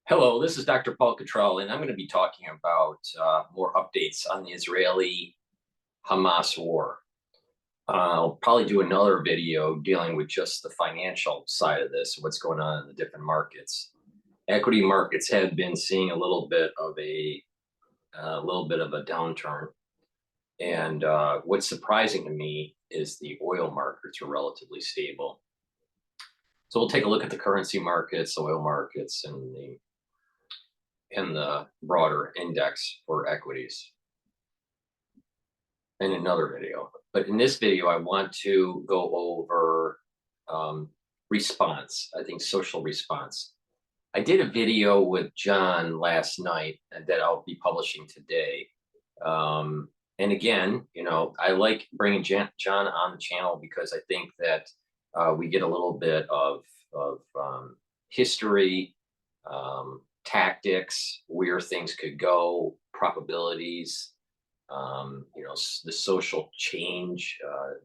Hello, this is Dr. Paul Cottrell, and I'm going to be talking about more updates on the Israeli-Hamas war. I'll probably do another video dealing with just the financial side of this, what's going on in the different markets. Equity markets have been seeing a little bit of a downturn, and what's surprising to me is the oil markets are relatively stable. So we'll take a look at the currency markets, oil markets, and the broader index for equities in another video. But in this video, I want to go over response, I think social response. I did a video with John last night that I'll be publishing today. And again, I like bringing John on the channel because I think that we get a little bit of history, tactics, where things could go, probabilities, the social change,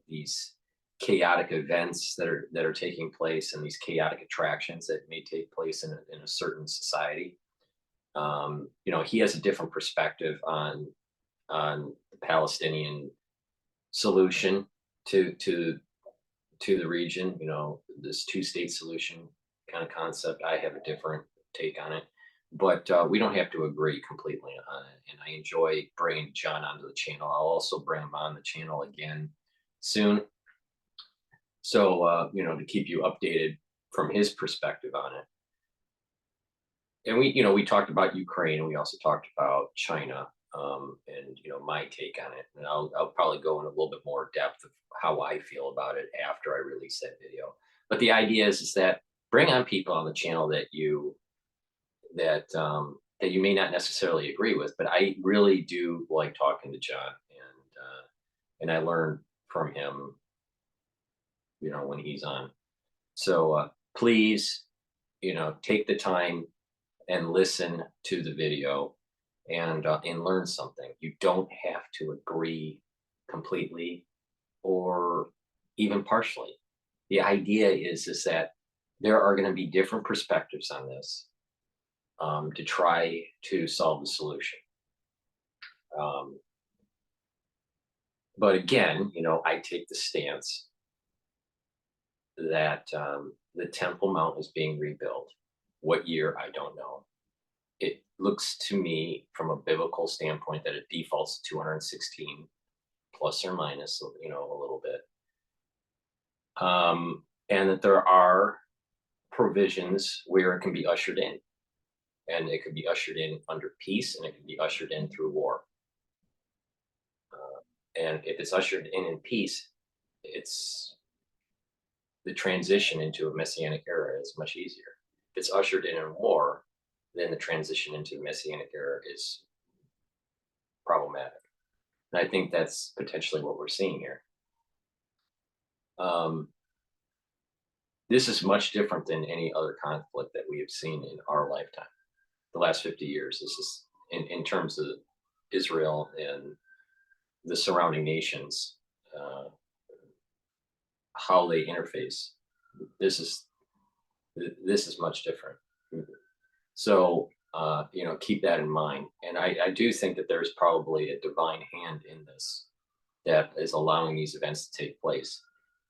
these chaotic events that are taking place, and these chaotic attractions that may take place in a certain society. He has a different perspective on the Palestinian solution to the region. This two-state solution kind of concept. I have a different take on it. But we don't have to agree completely on it. And I enjoy bringing John onto the channel. I'll also bring him on the channel again soon. So, to keep you updated from his perspective on it. And we talked about Ukraine, and we also talked about China, and, my take on it. And I'll probably go in a little bit more depth of how I feel about it after I release that video. But the idea is that bring on people on the channel that you may not necessarily agree with, but I really do like talking to John, and I learn from him, when he's on. So please, take the time and listen to the video and learn something. You don't have to agree completely or even partially. The idea is that there are going to be different perspectives on this. To try to solve the solution. But again, I take the stance that the Temple Mount is being rebuilt. What year, I don't know. It looks to me from a biblical standpoint that it defaults to 216 plus or minus, a little bit. And that there are provisions where it can be ushered in. And it could be ushered in under peace, and it could be ushered in through war. And if it's ushered in peace, it's the transition into a messianic era is much easier. If it's ushered in war, then the transition into the messianic era is problematic. And I think that's potentially what we're seeing here. This is much different than any other conflict that we have seen in our lifetime. The last 50 years. This is in terms of Israel and the surrounding nations, how they interface. This is much different. So keep that in mind. And I do think that there's probably a divine hand in this that is allowing these events to take place.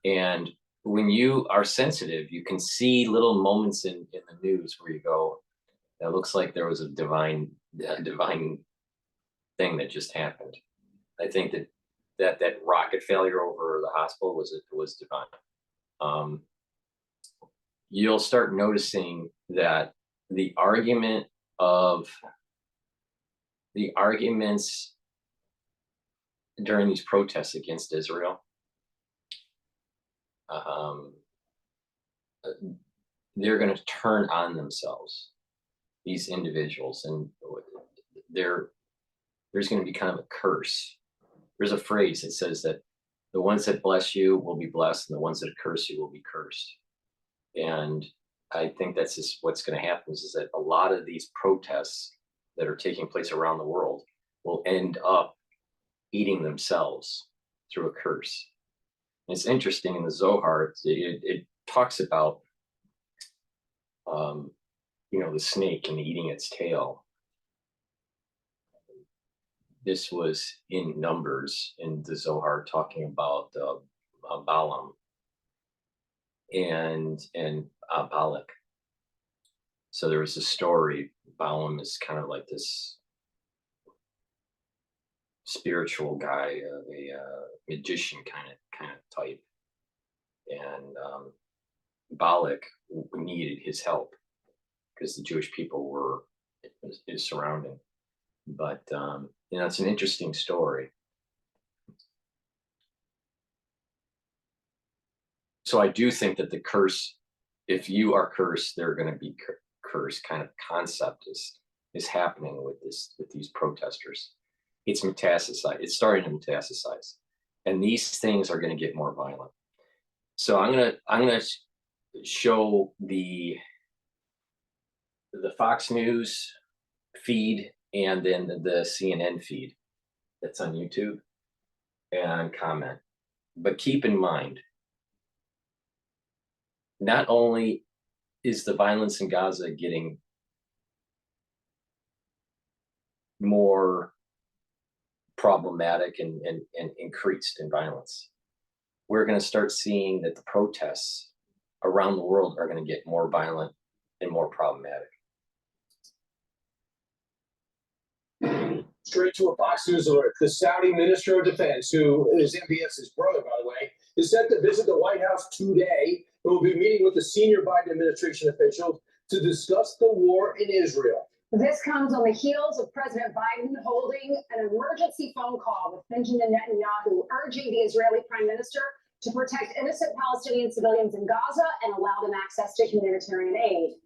And when you are sensitive, you can see little moments in the news where you go, it looks like there was a divine thing that just happened. I think that rocket failure over the hospital was divine. You'll start noticing that the arguments during these protests against Israel, they're going to turn on themselves, these individuals, and there's going to be kind of a curse. There's a phrase that says that the ones that bless you will be blessed, and the ones that curse you will be cursed. And I think that's just what's going to happen is that a lot of these protests that are taking place around the world will end up eating themselves through a curse. And it's interesting in the Zohar, it talks about the snake and eating its tail. This was in Numbers in the Zohar, talking about Balaam and Balak. So there was a story. Balaam is kind of like this spiritual guy, a magician kind of type, and Balak needed his help because the Jewish people were his surrounding. But it's an interesting story. So I do think that the curse, if you are cursed, they're going to be cursed kind of concept is happening with these protesters. It's metastasized. It's starting to metastasize, and these things are going to get more violent. So I'm gonna show the Fox News feed and then the CNN feed that's on YouTube and comment. But keep in mind, not only is the violence in Gaza getting more problematic and increased in violence, we're going to start seeing that the protests around the world are going to get more violent and more problematic. Straight to a Fox News alert. The Saudi Minister of Defense, who is MBS's brother, by the way, is set to visit the White House today and will be meeting with the senior Biden administration officials to discuss the war in Israel. This comes on the heels of President Biden holding an emergency phone call with Benjamin Netanyahu, urging the Israeli Prime Minister to protect innocent Palestinian civilians in Gaza and allow them access to humanitarian aid.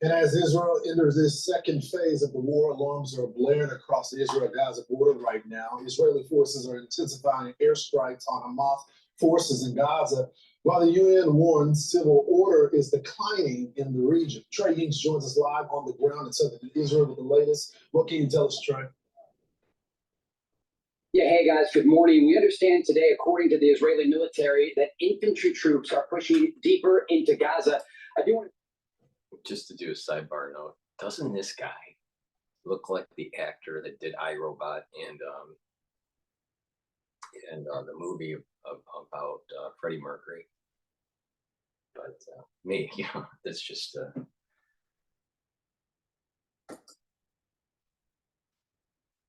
And as Israel enters this second phase of the war, alarms are blaring across the Israel-Gaza border right now. Israeli forces are intensifying airstrikes on Hamas forces in Gaza, while the UN warns civil order is declining in the region. Trey Hinks joins us live on the ground in southern Israel with the latest. What can you tell us, Trey? Yeah, hey guys, good morning. We understand today, according to the Israeli military, that infantry troops are pushing deeper into Gaza. I do want just to do a sidebar note, doesn't this guy look like the actor that did iRobot and the movie about Freddie Mercury? But me, that's just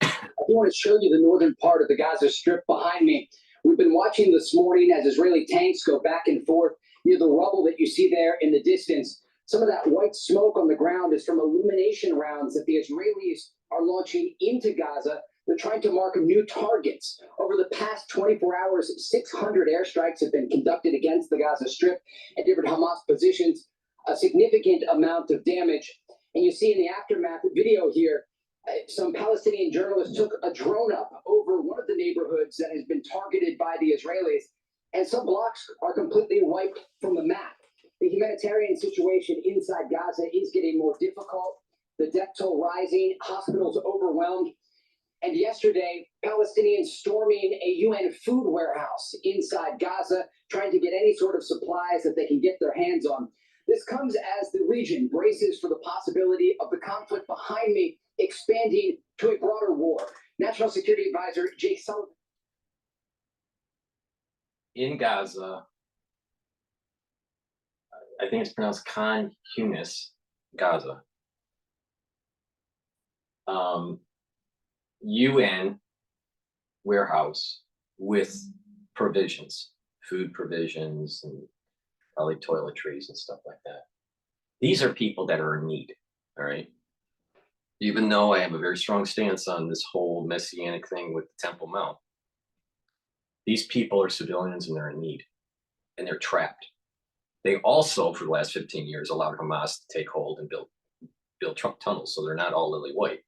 I do want to show you the northern part of the Gaza Strip behind me. We've been watching this morning as Israeli tanks go back and forth near the rubble that you see there in the distance. Some of that white smoke on the ground is from illumination rounds that the Israelis are launching into Gaza. They're trying to mark new targets. Over the past 24 hours, 600 airstrikes have been conducted against the Gaza Strip and different Hamas positions, a significant amount of damage. And you see in the aftermath video here, some Palestinian journalists took a drone up over one of the neighborhoods that has been targeted by the Israelis, and some blocks are completely wiped from the map. The humanitarian situation inside Gaza is getting more difficult. The death toll rising, hospitals overwhelmed. And yesterday, Palestinians storming a UN food warehouse inside Gaza, trying to get any sort of supplies that they can get their hands on. This comes as the region braces for the possibility of the conflict behind me expanding to a broader war. National Security Advisor Jake Sullivan. In Gaza, I think it's pronounced Khan Yunis, Gaza. UN warehouse with provisions, food provisions, and probably toiletries and stuff like that. These are people that are in need, all right? Even though I have a very strong stance on this whole messianic thing with the Temple Mount, these people are civilians and they're in need, and they're trapped. They also, for the last 15 years, allowed Hamas to take hold and build Trump tunnels, so they're not all lily white.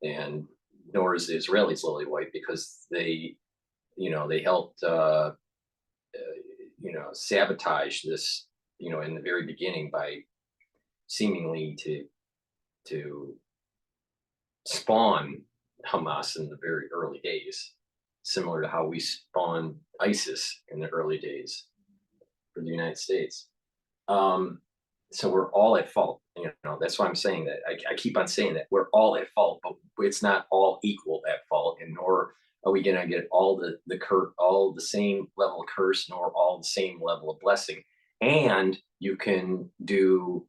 And nor is the Israelis lily white, because they helped, sabotage this, in the very beginning by seemingly to spawn Hamas in the very early days, similar to how we spawned ISIS in the early days for the United States. So we're all at fault. That's why I'm saying that. I keep on saying that we're all at fault, but it's not all equal at fault, and nor are we going to get all all the same level of curse, nor all the same level of blessing. And you can do,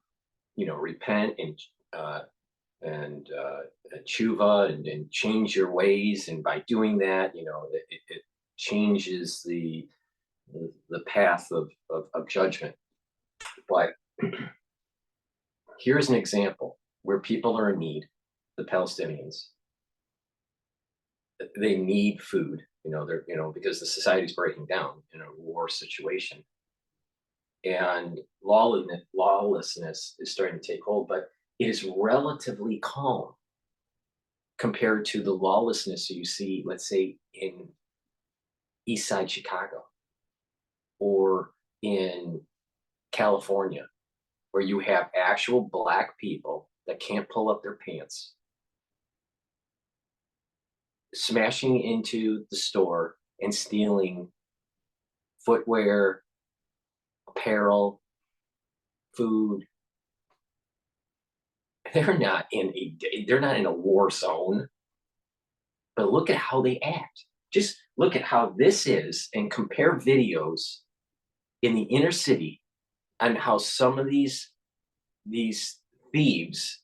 repent and tshuva and change your ways, and by doing that, it changes the path of judgment. But here's an example where people are in need. The Palestinians, they need food. They're because the society's breaking down in a war situation, and lawlessness is starting to take hold. But it is relatively calm compared to the lawlessness you see, let's say, in East Side Chicago or in California, where you have actual Black people that can't pull up their pants, smashing into the store and stealing footwear, apparel, food. They're not in a war zone, but look at how they act. Just look at how this is and compare videos in the inner city on how some of these thieves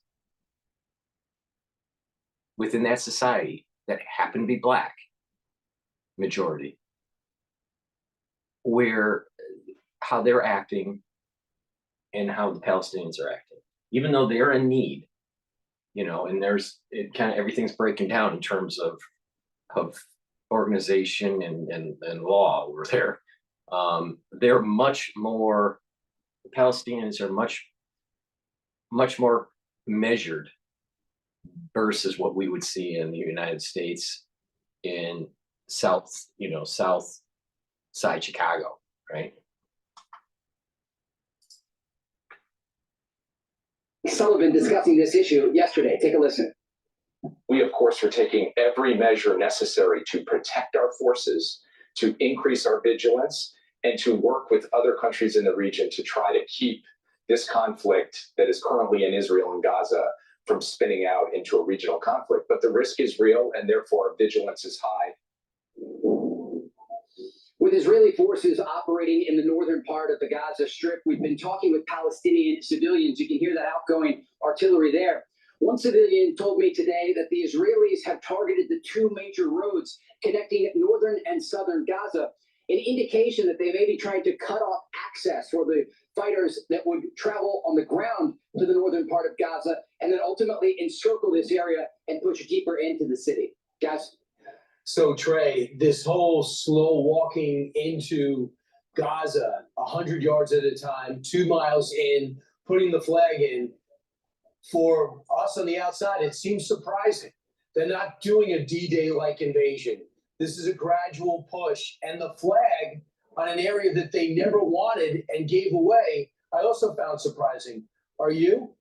within that society that happen to be Black majority, how they're acting and how the Palestinians are acting, even though they're in need, and everything's breaking down in terms of organization and law over there. They're much more, the Palestinians are much more measured versus what we would see in the United States in south side Chicago, right? Sullivan discussing this issue yesterday. Take a listen. We, of course, are taking every measure necessary to protect our forces, to increase our vigilance, and to work with other countries in the region to try to keep this conflict that is currently in Israel and Gaza from spinning out into a regional conflict. But the risk is real, and therefore our vigilance is high. With Israeli forces operating in the northern part of the Gaza Strip, we've been talking with Palestinian civilians. You can hear that outgoing artillery there. One civilian told me today that the Israelis have targeted the two major roads connecting northern and southern Gaza, an indication that they may be trying to cut off access for the fighters that would travel on the ground to the northern part of Gaza and then ultimately encircle this area and push deeper into the city. Guys? So, Trey, this whole slow walking into Gaza, 100 yards at a time, 2 miles in, putting the flag in, for us on the outside, it seems surprising. They're not doing a D-Day-like invasion. This is a gradual push, and the flag on an area that they never wanted and gave away, I also found surprising. Are you?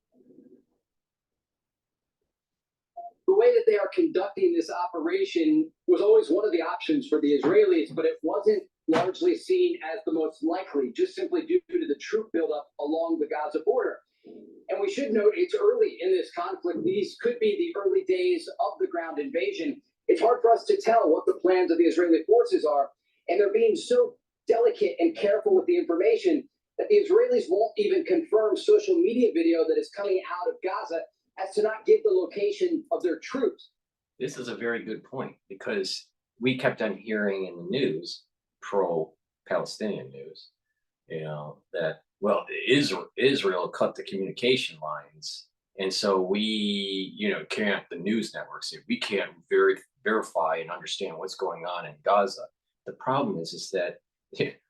The way that they are conducting this operation was always one of the options for the Israelis, but it wasn't largely seen as the most likely, just simply due to the troop buildup along the Gaza border. And we should note it's early in this conflict. These could be the early days of the ground invasion. It's hard for us to tell what the plans of the Israeli forces are, and they're being so delicate and careful with the information that the Israelis won't even confirm social media video that is coming out of Gaza as to not give the location of their troops. This is a very good point, because we kept on hearing in the news, pro-Palestinian news, that, well, Israel cut the communication lines. And so we, can't, the news networks say, we can't verify and understand what's going on in Gaza. The problem is that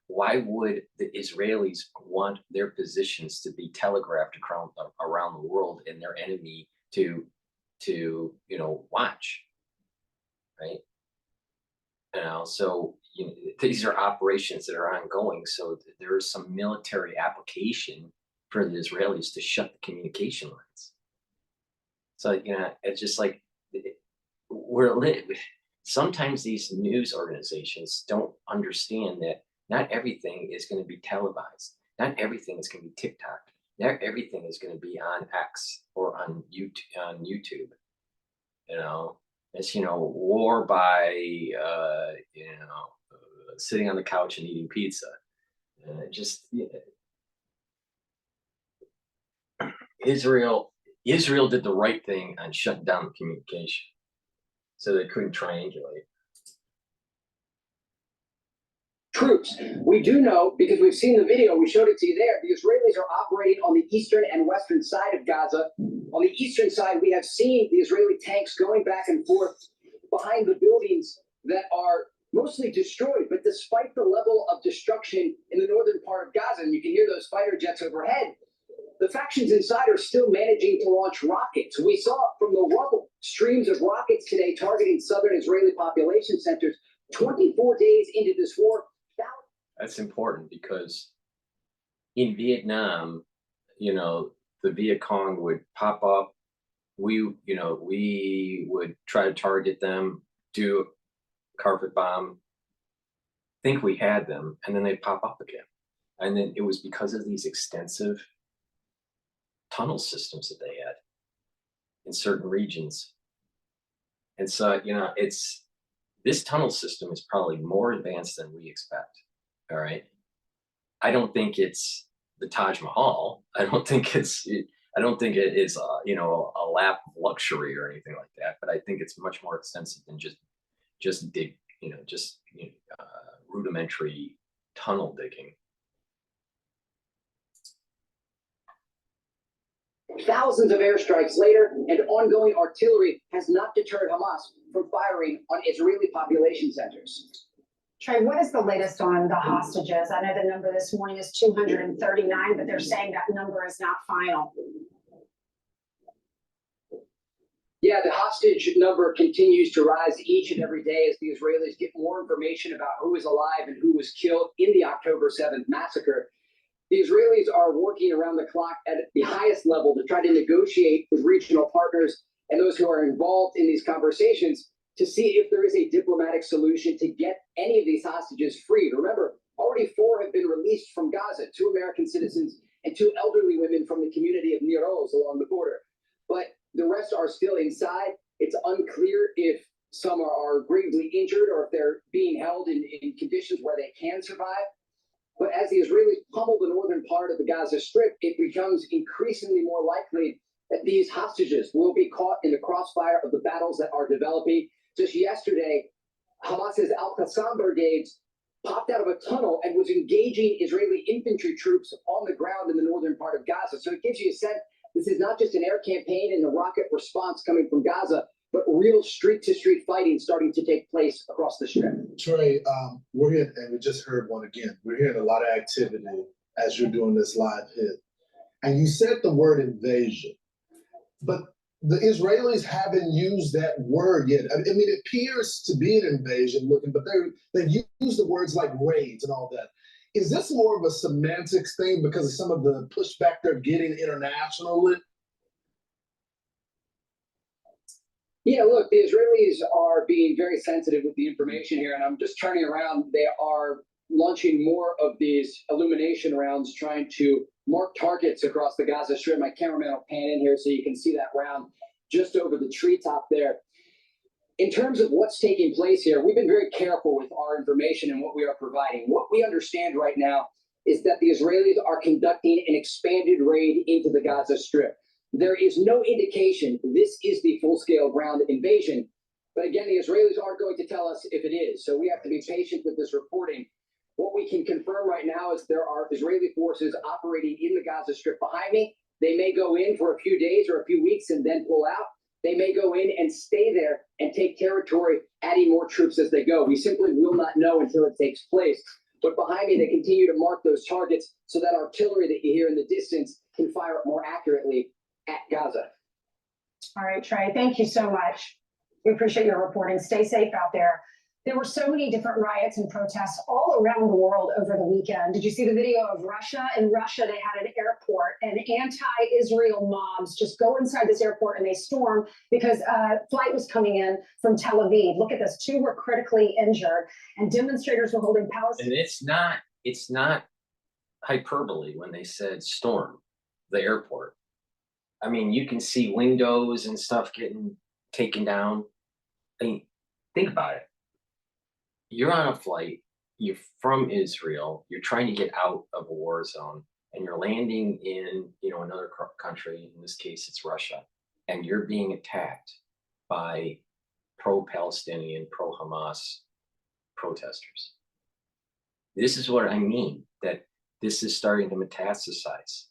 why would the Israelis want their positions to be telegraphed around the world and their enemy to watch, right? So these are operations that are ongoing. So there is some military application for the Israelis to shut the communication lines. So it's just like sometimes these news organizations don't understand that not everything is going to be televised. Not everything is going to be TikToked. everything is going to be on X or on YouTube. You know, it's, war by, sitting on the couch and eating pizza. And it just, Israel did the right thing on shutting down the communication so they couldn't triangulate. Troops. We do know, because we've seen the video, we showed it to you there, the Israelis are operating on the eastern and western side of Gaza. On the eastern side, we have seen the Israeli tanks going back and forth behind the buildings that are mostly destroyed. But despite the level of destruction in the northern part of Gaza, and you can hear those fighter jets overhead, the factions inside are still managing to launch rockets. We saw from the rubble streams of rockets today targeting southern Israeli population centers 24 days into this war. That's important because in Vietnam, the Viet Cong would pop up. We would try to target them, do a carpet bomb, think we had them, and then they'd pop up again. And then it was because of these extensive tunnel systems that they had in certain regions. And so, this tunnel system is probably more advanced than we expect. All right. I don't think it's the Taj Mahal. I don't think it is, a lap of luxury or anything like that. But I think it's much more extensive than just rudimentary tunnel digging. Thousands of airstrikes later, and ongoing artillery has not deterred Hamas from firing on Israeli population centers. Trey, what is the latest on the hostages? I know the number this morning is 239, but they're saying that number is not final. Yeah, the hostage number continues to rise each and every day as the Israelis get more information about who is alive and who was killed in the October 7th massacre. The Israelis are working around the clock at the highest level to try to negotiate with regional partners and those who are involved in these conversations to see if there is a diplomatic solution to get any of these hostages freed. Remember, already 4 have been released from Gaza, 2 American citizens and 2 elderly women from the community of Nir Oz along the border. But the rest are still inside. It's unclear if some are gravely injured or if they're being held in conditions where they can survive. But as the Israelis pummel the northern part of the Gaza Strip, it becomes increasingly more likely that these hostages will be caught in the crossfire of the battles that are developing. Just yesterday, Hamas's Al-Qassam brigades popped out of a tunnel and was engaging Israeli infantry troops on the ground in the northern part of Gaza. So it gives you a sense this is not just an air campaign and a rocket response coming from Gaza, but real street-to-street fighting starting to take place across the Strip. Trey, we're here, and we just heard one again. We're hearing a lot of activity as you're doing this live hit. And you said the word invasion, but the Israelis haven't used that word yet. I mean, it appears to be an invasion looking, but they've used the words like raids and all that. Is this more of a semantics thing because of some of the pushback they're getting internationally? Yeah, look, the Israelis are being very sensitive with the information here, and I'm just turning around. They are launching more of these illumination rounds, trying to mark targets across the Gaza Strip. My cameraman will pan in here so you can see that round just over the treetop there. In terms of what's taking place here, we've been very careful with our information and what we are providing. What we understand right now is that the Israelis are conducting an expanded raid into the Gaza Strip. There is no indication this is the full-scale ground invasion. But again, the Israelis aren't going to tell us if it is. So we have to be patient with this reporting. What we can confirm right now is there are Israeli forces operating in the Gaza Strip behind me. They may go in for a few days or a few weeks and then pull out. They may go in and stay there and take territory, adding more troops as they go. We simply will not know until it takes place. But behind me, they continue to mark those targets so that artillery that you hear in the distance can fire more accurately at Gaza. All right, Trey, thank you so much. We appreciate your reporting. Stay safe out there. There were so many different riots and protests all around the world over the weekend. Did you see the video of Russia? In Russia, they had an airport and anti-Israel mobs just go inside this airport and they storm because a flight was coming in from Tel Aviv. Look at this. 2 were critically injured and demonstrators were holding Palestine. And it's not hyperbole when they said storm. the airport. I mean, you can see windows and stuff getting taken down. I mean, think about it. You're on a flight, you're from Israel, you're trying to get out of a war zone, and you're landing in, another country. In this case, it's Russia, and you're being attacked by pro-Palestinian, pro-Hamas protesters. This is what I mean, that this is starting to metastasize,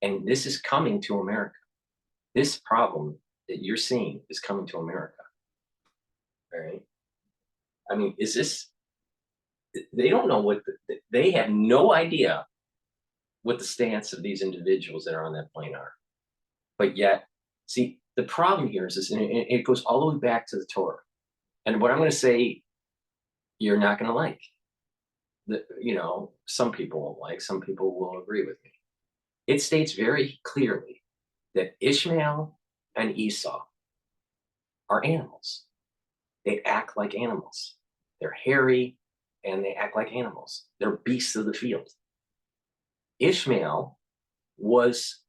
and this is coming to America. This problem that you're seeing is coming to America. All right. I mean, they don't know they have no idea what the stance of these individuals that are on that plane are. But yet, see, the problem here is this, and it goes all the way back to the Torah. And what I'm going to say, you're not going to like. Some people won't like, some people will agree with me. It states very clearly that Ishmael and Esau are animals. They act like animals. They're hairy and they act like animals. They're beasts of the field. Ishmael was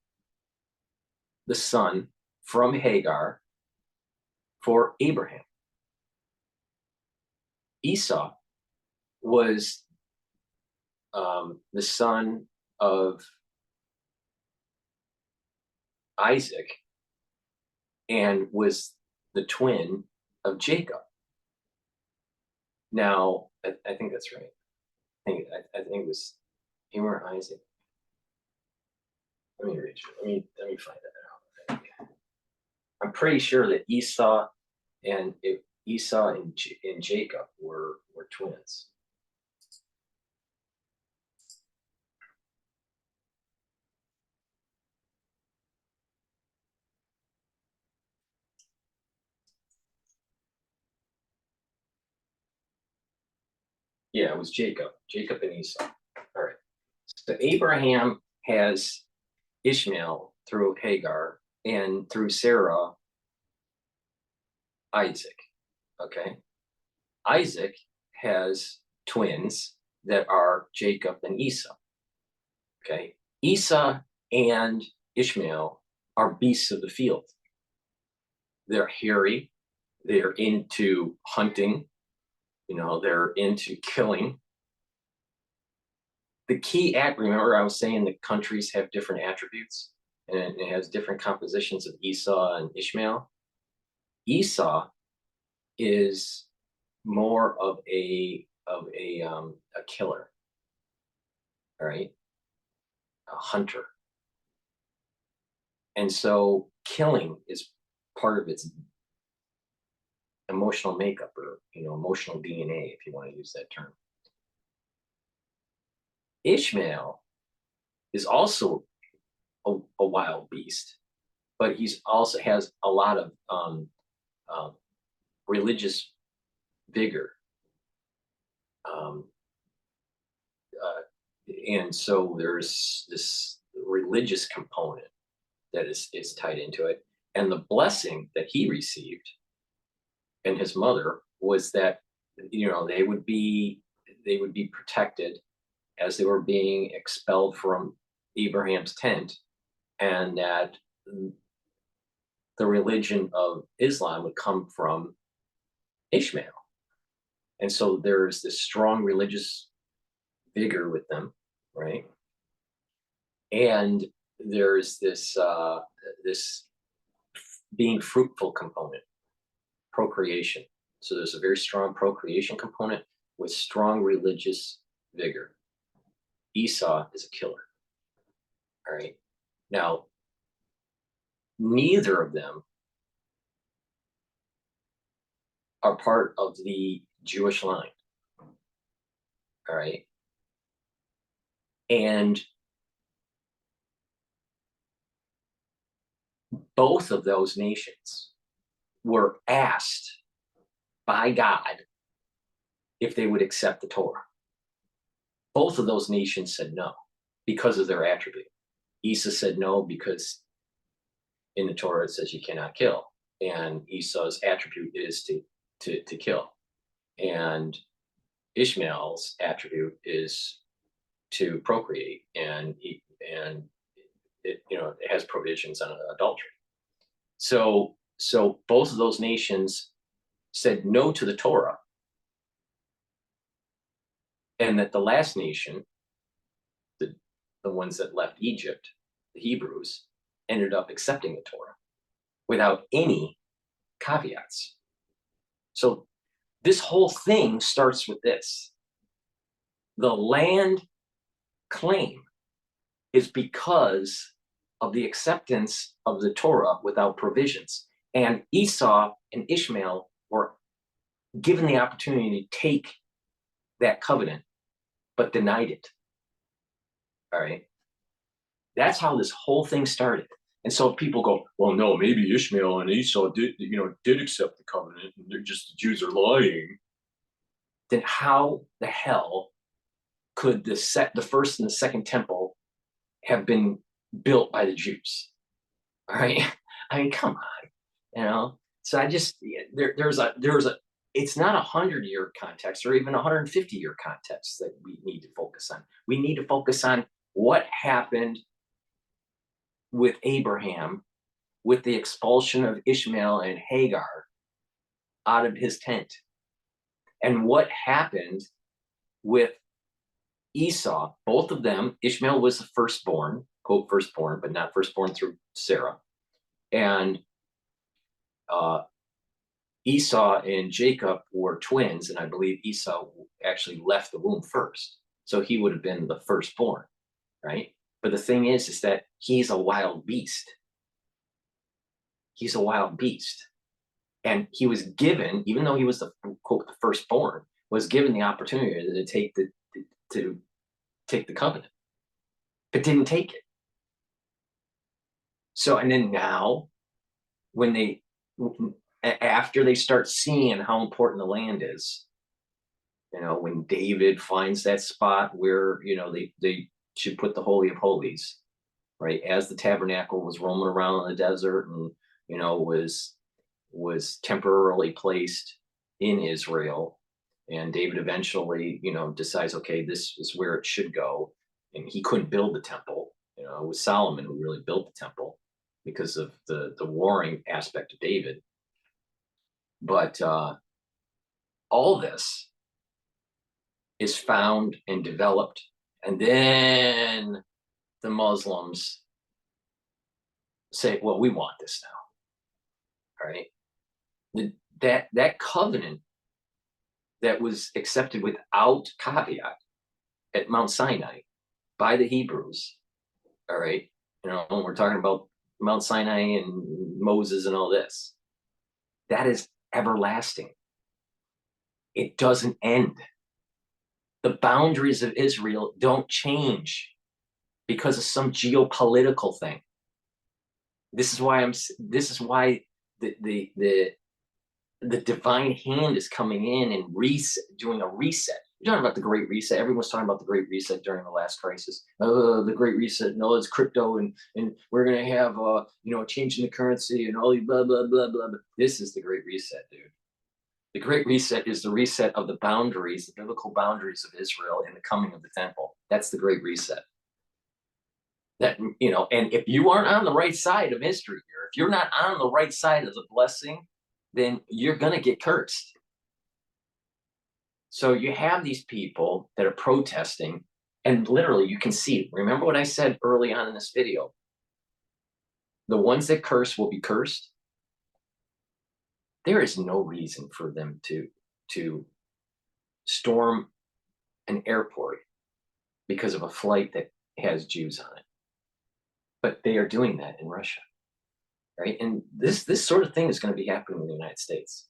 the son from Hagar for Abraham. Esau was the son of Isaac and was the twin of Jacob. Now, I think that's right. I think it was him or Isaac. Let me read you. Let me find that out. I'm pretty sure that Esau and Jacob were twins. Yeah, it was Jacob and Esau. All right. So Abraham has Ishmael through Hagar, and through Sarah, Isaac. Okay. Isaac has twins that are Jacob and Esau. Okay. Esau and Ishmael are beasts of the field. They're hairy. They're into hunting. They're into killing. The key remember I was saying that countries have different attributes, and it has different compositions of Esau and Ishmael. Esau is more of a killer, all right, a hunter. And so killing is part of its emotional makeup, or emotional DNA, if you want to use that term. Ishmael is also a wild beast, but he's also has a lot of religious vigor, and so there's this religious component that is tied into it. And the blessing that he received and his mother was that they would be protected as they were being expelled from Abraham's tent, and that the religion of Islam would come from Ishmael. And so there's this strong religious vigor with them, right? And there's this being fruitful component, procreation. So there's a very strong procreation component with strong religious vigor. Esau is a killer. All right. Now, neither of them are part of the Jewish line. All right. And both of those nations were asked by God if they would accept the Torah. Both of those nations said no because of their attribute. Esau said no because in the Torah it says you cannot kill, and Esau's attribute is to kill, and Ishmael's attribute is to procreate, and it has provisions on adultery. So both of those nations said no to the Torah, and that the last nation, the ones that left Egypt, the Hebrews, ended up accepting the Torah without any caveats. So this whole thing starts with this. The land claim is because of the acceptance of the Torah without provisions. And Esau and Ishmael were given the opportunity to take that covenant, but denied it. All right. That's how this whole thing started. And so people go, well, no, maybe Ishmael and Esau did accept the covenant, and they're just, the Jews are lying. Then how the hell could the first and the second temple have been built by the Jews? All right. I mean, come on, So I just, there's a, it's not 100-year context or even 150-year context that we need to focus on. We need to focus on what happened with Abraham, with the expulsion of Ishmael and Hagar out of his tent, and what happened with Esau. Both of them, Ishmael was the firstborn, quote firstborn, but not firstborn through Sarah, and Esau and Jacob were twins, and I believe Esau actually left the womb first, so he would have been the firstborn, right? But the thing is that he's a wild beast. He's a wild beast. And he was given, even though he was the quote the firstborn, was given the opportunity to take the covenant, but didn't take it. So, and then now, after they start seeing how important the land is, when David finds that spot where they should put the Holy of Holies, right, as the tabernacle was roaming around in the desert and was temporarily placed in Israel, and David eventually decides, okay, this is where it should go, and he couldn't build the temple. It was Solomon who really built the temple because of the warring aspect of David. But all this is found and developed, and then the Muslims say, well, we want this now. All right. That covenant that was accepted without caveat at Mount Sinai by the Hebrews, all right, we're talking about Mount Sinai and Moses and all this, that is everlasting. It doesn't end. The boundaries of Israel don't change because of some geopolitical thing. This is why the divine hand is coming in and doing a reset. You're talking about the Great Reset. Everyone's talking about the Great Reset during the last crisis. Oh, the Great Reset. No, it's crypto, and we're gonna have a change in the currency and all these blah blah blah blah blah. This is the Great Reset, dude. The Great Reset is the reset of the boundaries, the biblical boundaries of Israel and the coming of the temple. That's the Great Reset. That, and if you aren't on the right side of history here, if you're not on the right side of the blessing, then you're going to get cursed. So you have these people that are protesting, and literally you can see, remember what I said early on in this video, the ones that curse will be cursed. There is no reason for them to storm an airport because of a flight that has Jews on it. But they are doing that in Russia, right? And this sort of thing is going to be happening in the United States.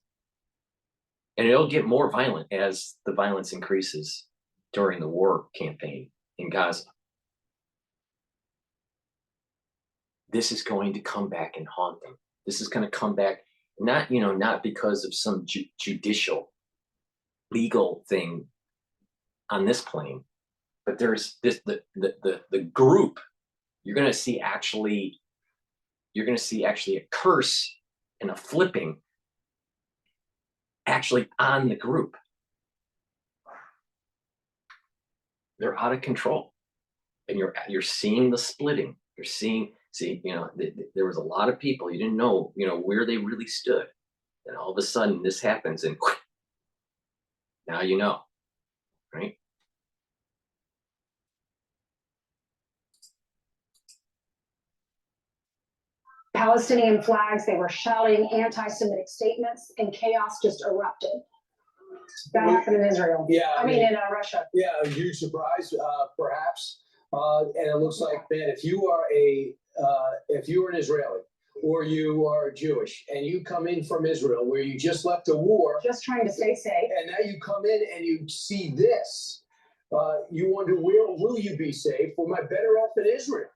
And it'll get more violent as the violence increases during the war campaign in Gaza. This is going to come back and haunt them. This is going to come back, not because of some judicial legal thing on this plane, but there's the group. You're going to see actually a curse and a flipping actually on the group. They're out of control, and you're seeing the splitting. You're seeing See, there was a lot of people you didn't know, where they really stood. And all of a sudden this happens and now you know, right? Palestinian flags, they were shouting anti-Semitic statements, and chaos just erupted. That happened in Israel. Yeah, I mean in Russia. Yeah, a huge surprise, perhaps. And it looks like, man, if you are an Israeli or you are Jewish and you come in from Israel where you just left a war, Just trying to stay safe. and now you come in and you see this, you wonder, where will you be safe? Or am I better off in Israel?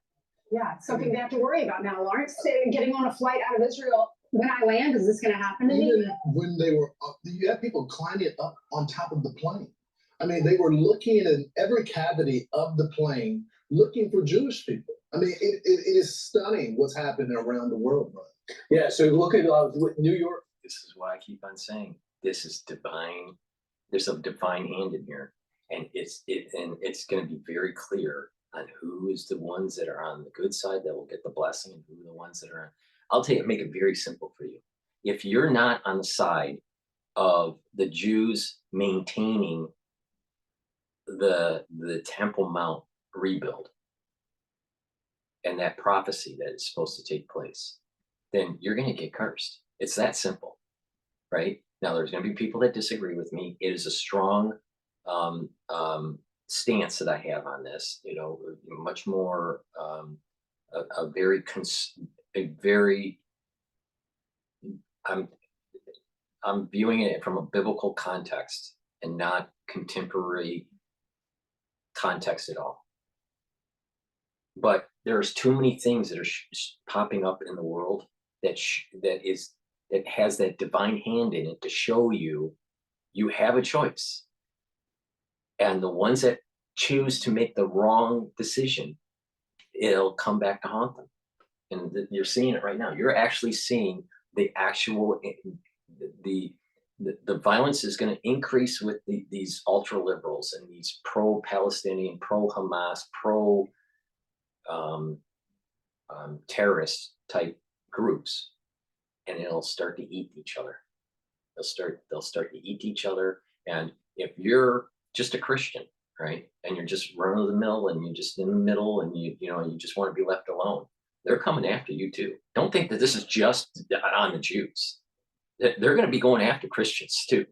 Yeah, it's something they have to worry about now, Lawrence. Getting on a flight out of Israel, when I land, is this going to happen to me? Even when they were, you had people climbing up on top of the plane. I mean, they were looking in every cavity of the plane, looking for Jewish people. I mean, it is stunning what's happening around the world, bro. Yeah, so look at New York. This is why I keep on saying this is divine. There's a divine hand in here, and it's going to be very clear on who is the ones that are on the good side that will get the blessing, and who are the ones that are on. I'll make it very simple for you. If you're not on the side of the Jews maintaining the Temple Mount rebuild and that prophecy that is supposed to take place, then you're going to get cursed. It's that simple, right? Now, there's going to be people that disagree with me. It is a strong stance that I have on this. Much more a very I'm viewing it from a biblical context and not contemporary context at all. But there's too many things that are popping up in the world that has that divine hand in it to show you have a choice. And the ones that choose to make the wrong decision, it'll come back to haunt them. And you're seeing it right now. You're actually seeing the actual the violence is going to increase with these ultra liberals and these pro-Palestinian, pro-Hamas, terrorist type groups, and it'll start to eat each other. They'll start to eat each other. And if you're just a Christian, right, and you're just run of the mill and you're just in the middle and you just want to be left alone, they're coming after you too. Don't think that this is just on the Jews. They're going to be going after Christians too.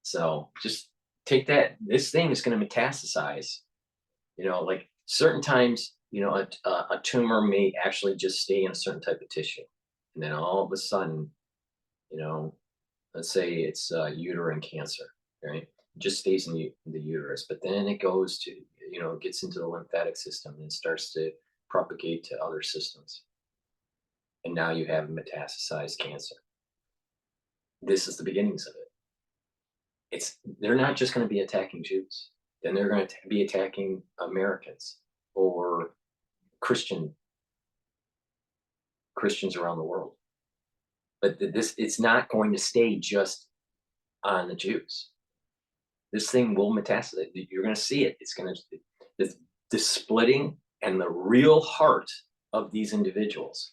So just take that. This thing is going to metastasize. Like certain times, a tumor may actually just stay in a certain type of tissue. And then all of a sudden, let's say it's uterine cancer, right? It just stays in the uterus, but then it goes to, it gets into the lymphatic system and starts to propagate to other systems. And now you have metastasized cancer. This is the beginnings of it. They're not just going to be attacking Jews. Then they're going to be attacking Americans or Christians around the world. But it's not going to stay just on the Jews. This thing will metastasize. You're going to see it. It's going to the splitting and the real heart of these individuals.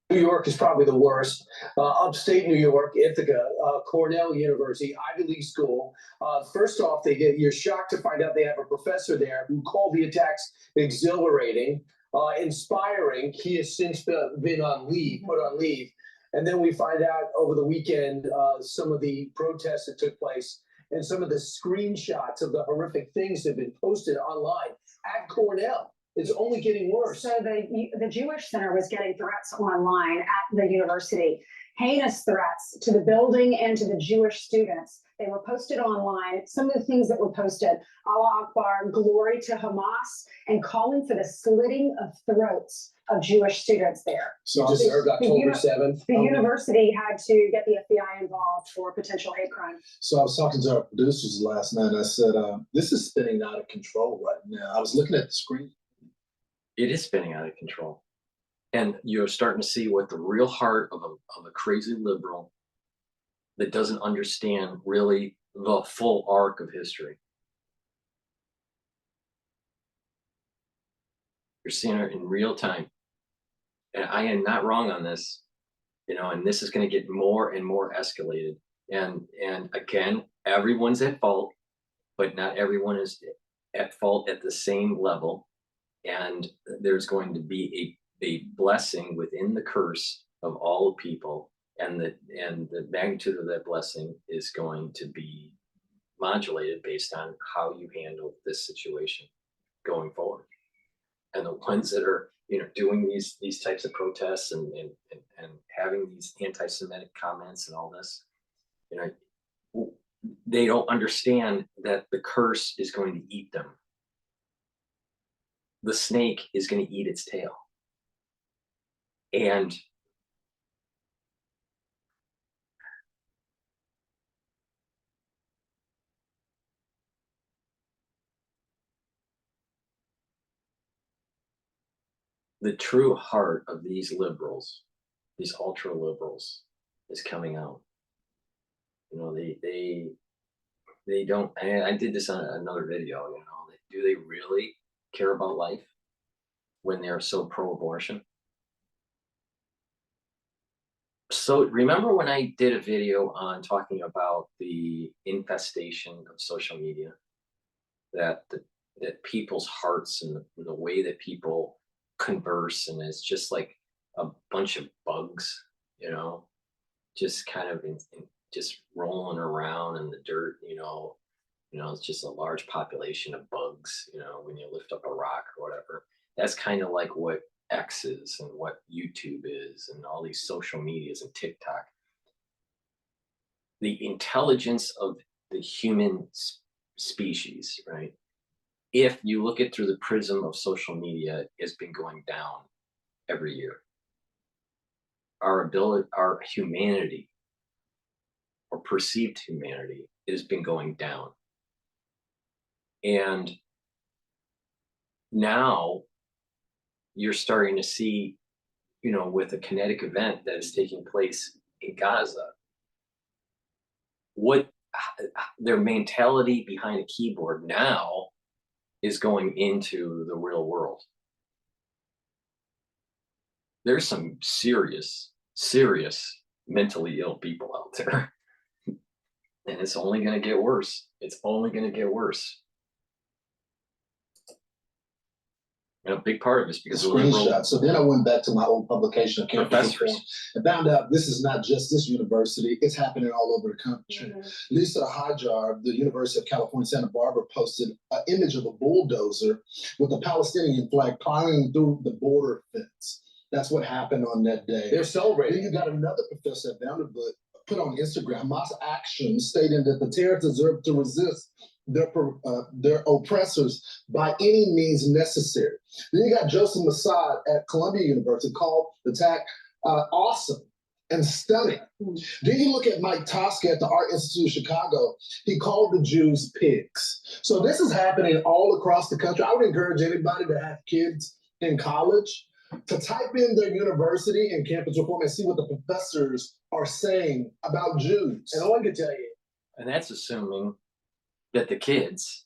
New York is probably the worst. Upstate New York, Ithaca, Cornell University, Ivy League school. First off, you're shocked to find out they have a professor there who called the attacks exhilarating, inspiring. He has since been on leave, put on leave. And then we find out over the weekend some of the protests that took place and some of the screenshots of the horrific things that have been posted online at Cornell. It's only getting worse. So the Jewish Center was getting threats online at the university, heinous threats to the building and to the Jewish students. They were posted online. Some of the things that were posted: Allah Akbar, glory to Hamas, and calling for the slitting of throats of Jewish students there. So just heard October 7th. The university had to get the FBI involved for potential hate crime. So I was talking to our producers last night, and I said, this is spinning out of control right now. I was looking at the screen. It is spinning out of control. And you're starting to see what the real heart of a crazy liberal that doesn't understand really the full arc of history. You're seeing it in real time. And I am not wrong on this, and this is going to get more and more escalated. And again, everyone's at fault, but not everyone is at fault at the same level. And there's going to be a blessing within the curse of all people, and the magnitude of that blessing is going to be modulated based on how you handle this situation going forward. And the ones that are doing these types of protests and having these anti-Semitic comments and all this, they don't understand that the curse is going to eat them. The snake is going to eat its tail. And the true heart of these liberals, these ultra liberals, is coming out. They don't. I did this on another video. Do they really care about life when they're so pro-abortion? So remember when I did a video on talking about the infestation of social media, that people's hearts and the way that people converse, and it's just like a bunch of bugs, just kind of just rolling around in the dirt, it's just a large population of bugs, when you lift up a rock or whatever. That's kind of like what X is and what YouTube is and all these social medias and TikTok. The intelligence of the human species, right? If you look at through the prism of social media, has been going down every year. Our humanity, or perceived humanity, has been going down. And now you're starting to see, with a kinetic event that is taking place in Gaza, what their mentality behind a keyboard now is going into the real world. There's some serious mentally ill people out there. And it's only going to get worse. It's only going to get worse. And a big part of it is because of screenshot. So then I went back to my old publication of campus reform and found out this is not just this university, it's happening all over the country. Lisa Hajar, the University of California, Santa Barbara, posted an image of a bulldozer with a Palestinian flag climbing through the border fence. That's what happened on that day. They're celebrating. Then you got another professor at Vanderbilt put on Instagram Hamas actions stating that the terrorists deserve to resist their oppressors by any means necessary. Then you got Joseph Massad at Columbia University called the attack awesome and stunning. Then you look at Mike Tosca at the Art Institute of Chicago. He called the Jews pigs. So this is happening all across the country. I would encourage anybody to have kids in college to type in their university and campus reform and see what the professors are saying about Jews. And all I can tell you, and that's assuming that the kids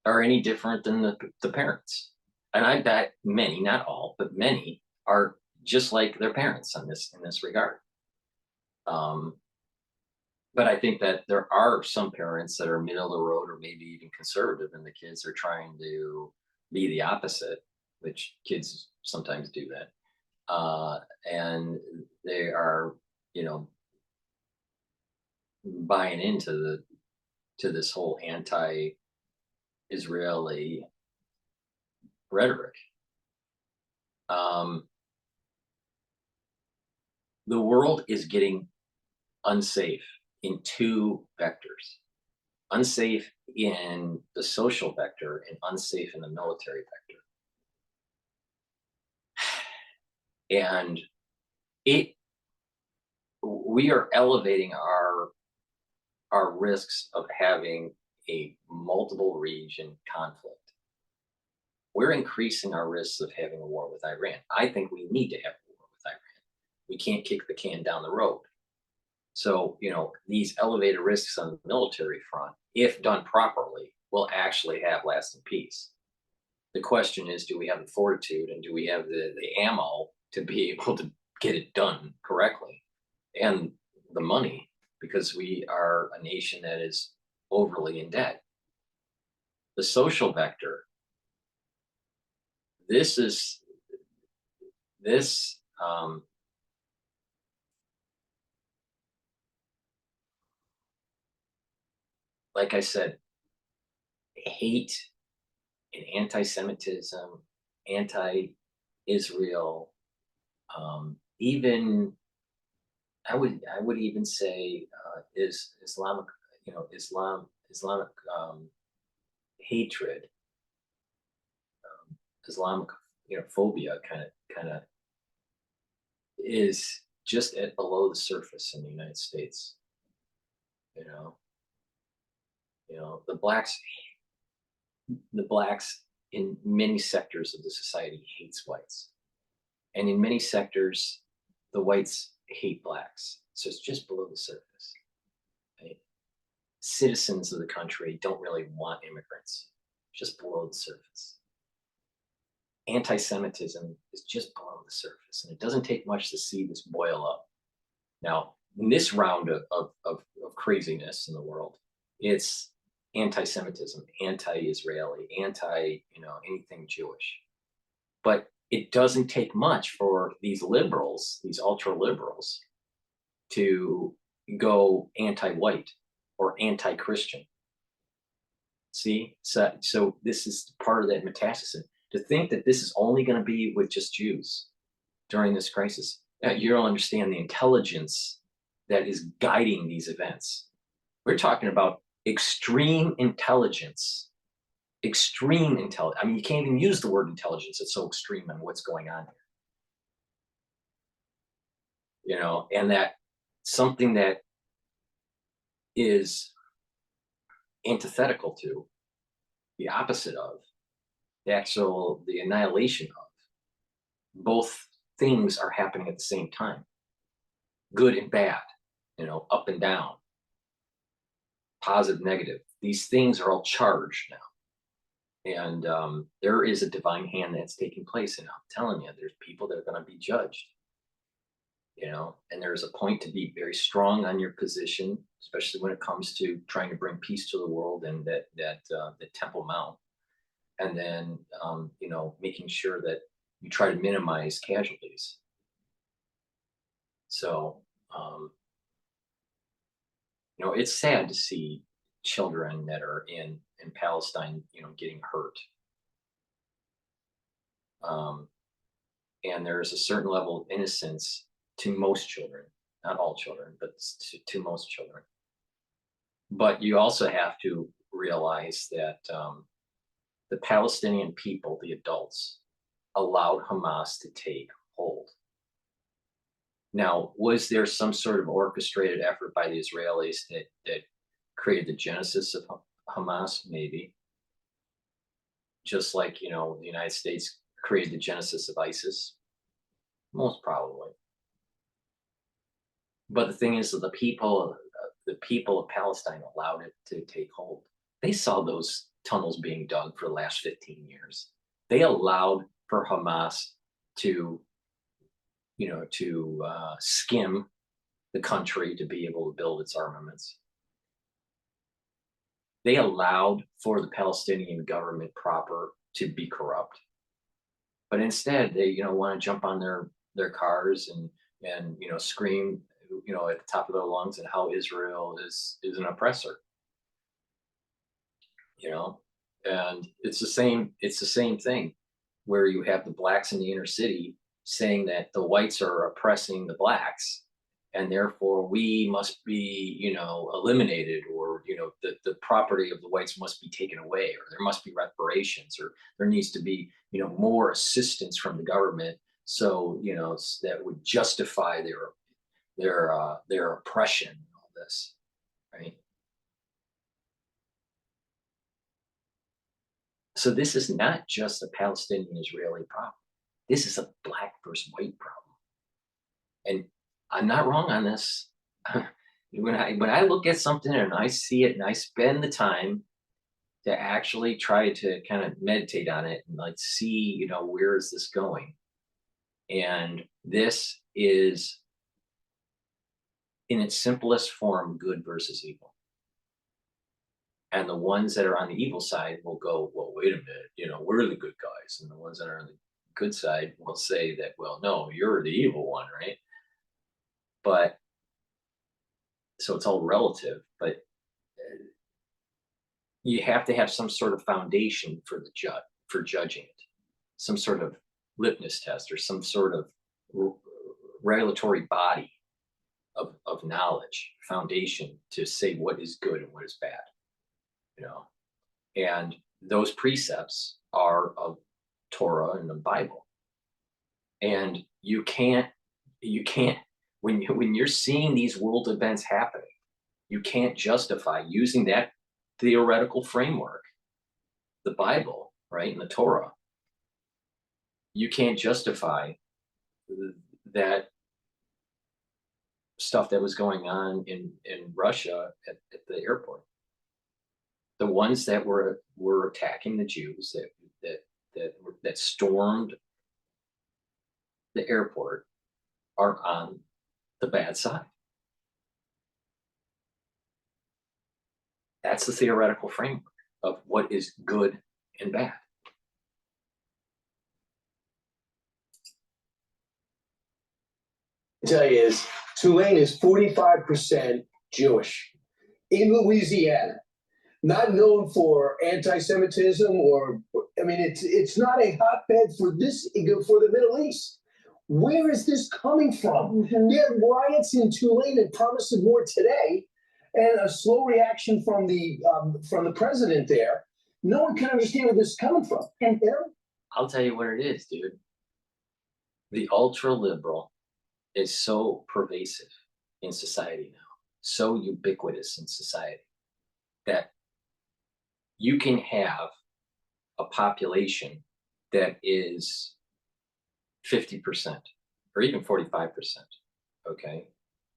are any different than the parents. And I bet many, not all, but many are just like their parents in this regard. But I think that there are some parents that are middle of the road or maybe even conservative, and the kids are trying to be the opposite, which kids sometimes do that. And they are, buying into this whole anti-Israeli rhetoric. The world is getting unsafe in two vectors. Unsafe in the social vector and unsafe in the military vector. And we are elevating our risks of having a multiple region conflict. We're increasing our risks of having a war with Iran. I think we need to have a war with Iran. We can't kick the can down the road. So, these elevated risks on the military front, if done properly, will actually have lasting peace. The question is, do we have the fortitude and do we have the ammo to be able to get it done correctly, and the money, because we are a nation that is overly in debt. The social vector. This is this. Like I said, hate and anti-Semitism, anti-Israel, even I would even say is Islamic, Islamic hatred, Islamic phobia, kind of is just at below the surface in the United States. You know, the blacks in many sectors of the society hates whites, and in many sectors, the whites hate blacks. So it's just below the surface. Right? Citizens of the country don't really want immigrants, just below the surface. Anti-Semitism is just below the surface, and it doesn't take much to see this boil up. Now, in this round of craziness in the world, it's anti-Semitism, anti-Israeli, anything Jewish. But it doesn't take much for these liberals, these ultra liberals, to go anti-white or anti-Christian. See, so this is part of that metastasis. To think that this is only going to be with just Jews during this crisis, you don't understand the intelligence that is guiding these events. We're talking about extreme intelligence. Extreme intelligence. I mean, you can't even use the word intelligence. It's so extreme on what's going on here. And that something that is antithetical to, the opposite of, the annihilation of, both things are happening at the same time. Good and bad, up and down, positive, negative. These things are all charged now. And there is a divine hand that's taking place. And I'm telling you, there's people that are going to be judged. And there's a point to be very strong on your position, especially when it comes to trying to bring peace to the world and the Temple Mount. And then, making sure that you try to minimize casualties. So, it's sad to see children that are in Palestine, getting hurt. And there's a certain level of innocence to most children, not all children, but to most children. But you also have to realize that the Palestinian people, the adults, allowed Hamas to take hold. Now, was there some sort of orchestrated effort by the Israelis that created the genesis of Hamas? Maybe. Just like, the United States created the genesis of ISIS? Most probably. But the thing is that the people of Palestine allowed it to take hold. They saw those tunnels being dug for the last 15 years. They allowed for Hamas to skim the country to be able to build its armaments. They allowed for the Palestinian government proper to be corrupt. But instead, they want to jump on their cars and scream at the top of their lungs and how Israel is an oppressor. And it's the same thing where you have the blacks in the inner city saying that the whites are oppressing the blacks, and therefore we must be eliminated, or the property of the whites must be taken away, or there must be reparations, or there needs to be more assistance from the government, so that would justify their oppression and all this, right? So this is not just a Palestinian-Israeli problem. This is a black versus white problem. And I'm not wrong on this. When I look at something and I see it and I spend the time to actually try to kind of meditate on it and like see, you know, where is this going? And this is, in its simplest form, good versus evil. And the ones that are on the evil side will go, well, wait a minute, you know, we're the good guys. And the ones that are on the good side will say that, well, no, you're the evil one, right? But so it's all relative, but you have to have some sort of foundation for the for judging it, some sort of litmus test or some sort of regulatory body of knowledge, foundation to say what is good and what is bad, you know. And those precepts are of Torah and the Bible. And you can't when you're seeing these world events happening, you can't justify using that theoretical framework, the Bible, right, and the Torah. You can't justify that stuff that was going on in Russia at the airport. The ones that were attacking the Jews that stormed the airport are on the bad side. That's the theoretical framework of what is good and bad. I tell you is Tulane is 45% Jewish in Louisiana, not known for anti-Semitism or, I mean, it's not a hotbed for the Middle East. Where is this coming from? You have riots in Tulane and promises more today, and a slow reaction from the president there. No one can understand where this is coming from. And I'll tell you what it is, dude. The ultra liberal is so pervasive in society now, so ubiquitous in society, that you can have a population that is 50% or even 45%, okay,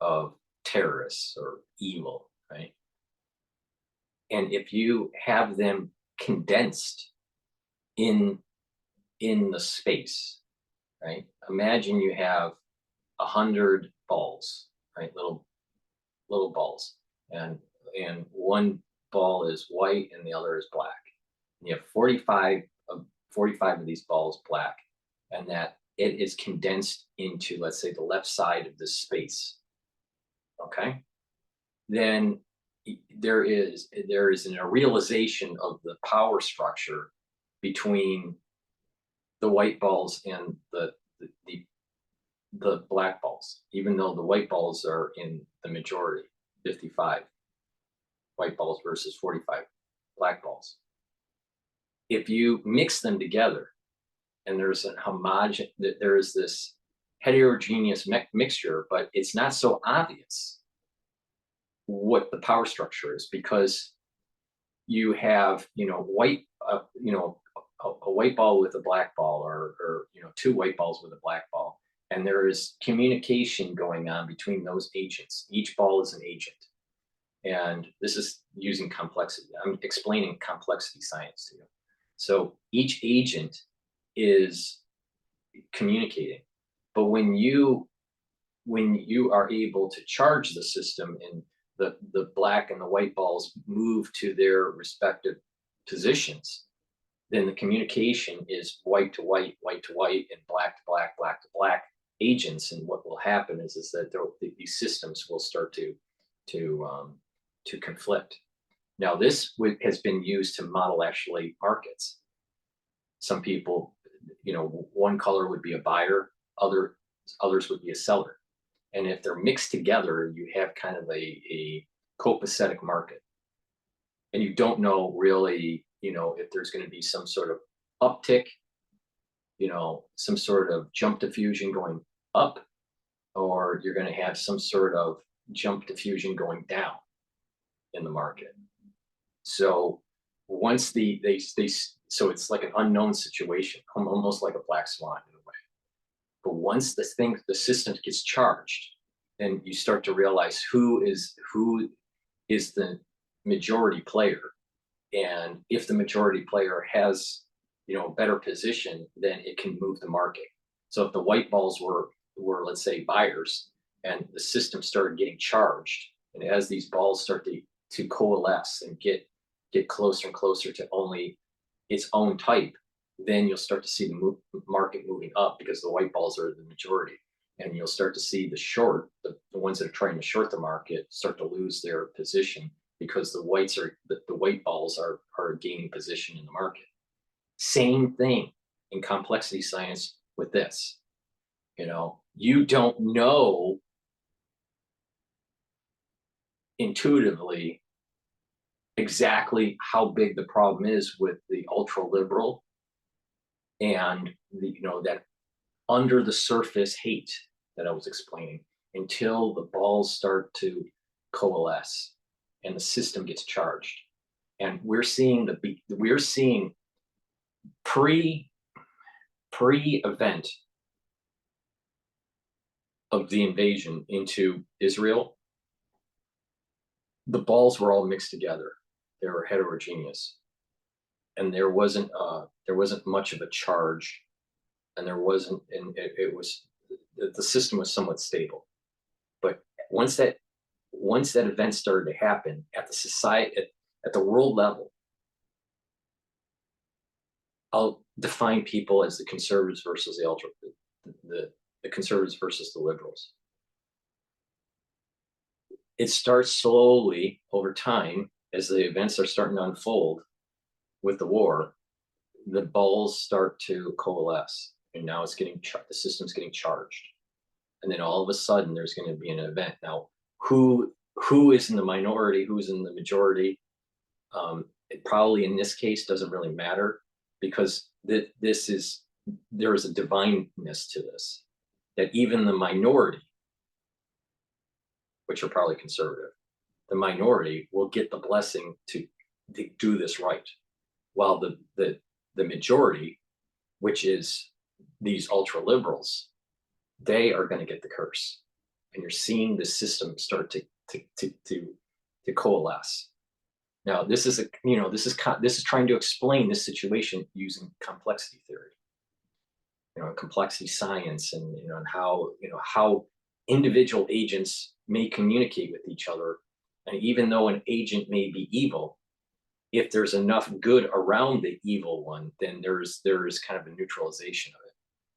of terrorists or evil, right? And if you have them condensed in the space, right? Imagine you have 100 balls, right? Little balls, and one ball is white and the other is black. And you have 45 of these balls black, and that it is condensed into, let's say, the left side of this space. Okay, then there is a realization of the power structure between the white balls and the black balls, even though the white balls are in the majority, 55 white balls versus 45 black balls. If you mix them together, and there is this heterogeneous mixture, but it's not so obvious what the power structure is, because you have, white, a white ball with a black ball, or two white balls with a black ball, and there is communication going on between those agents. Each ball is an agent, and this is using complexity. I'm explaining complexity science to you. So each agent is communicating, but when you are able to charge the system and the black and the white balls move to their respective positions, then the communication is white to white, white to white, and black to black, black to black agents. And what will happen is that these systems will start to conflict. Now, this has been used to model actually markets. Some people, one color would be a buyer, others would be a seller. And if they're mixed together, you have kind of a copacetic market. And you don't know really, if there's going to be some sort of uptick, some sort of jump diffusion going up, or you're going to have some sort of jump diffusion going down in the market. So once so it's like an unknown situation, almost like a black swan in a way. But once the system gets charged, then you start to realize who is the majority player, And if the majority player has, a better position, then it can move the market. So if the white balls were let's say buyers, and the system started getting charged, and as these balls start to coalesce and get closer and closer to only its own type, then you'll start to see the market moving up because the white balls are the majority. And you'll start to see the ones that are trying to short the market start to lose their position because the white balls are gaining position in the market. Same thing in complexity science with this. You don't know intuitively exactly how big the problem is with the ultra liberal and that under the surface hate that I was explaining, until the balls start to coalesce and the system gets charged. And we're seeing pre-event of the invasion into Israel, the balls were all mixed together. They were heterogeneous, and there wasn't much of a charge, and it was, the system was somewhat stable. But once that event started to happen at the world level, I'll define people as the conservatives versus the conservatives versus the liberals. It starts slowly over time as the events are starting to unfold with the war. The balls start to coalesce, and now the system's getting charged, and then all of a sudden there's going to be an event. Now, who is in the minority, who's in the majority? It probably in this case doesn't really matter, because there is a divineness to this, that even the minority, which are probably conservative, the minority will get the blessing to do this right, while the majority, which is these ultra liberals, they are going to get the curse. And you're seeing the system start to coalesce. Now, this is trying to explain this situation using complexity theory, complexity science, and and how individual agents may communicate with each other. And even though an agent may be evil, if there's enough good around the evil one, then there is kind of a neutralization of it.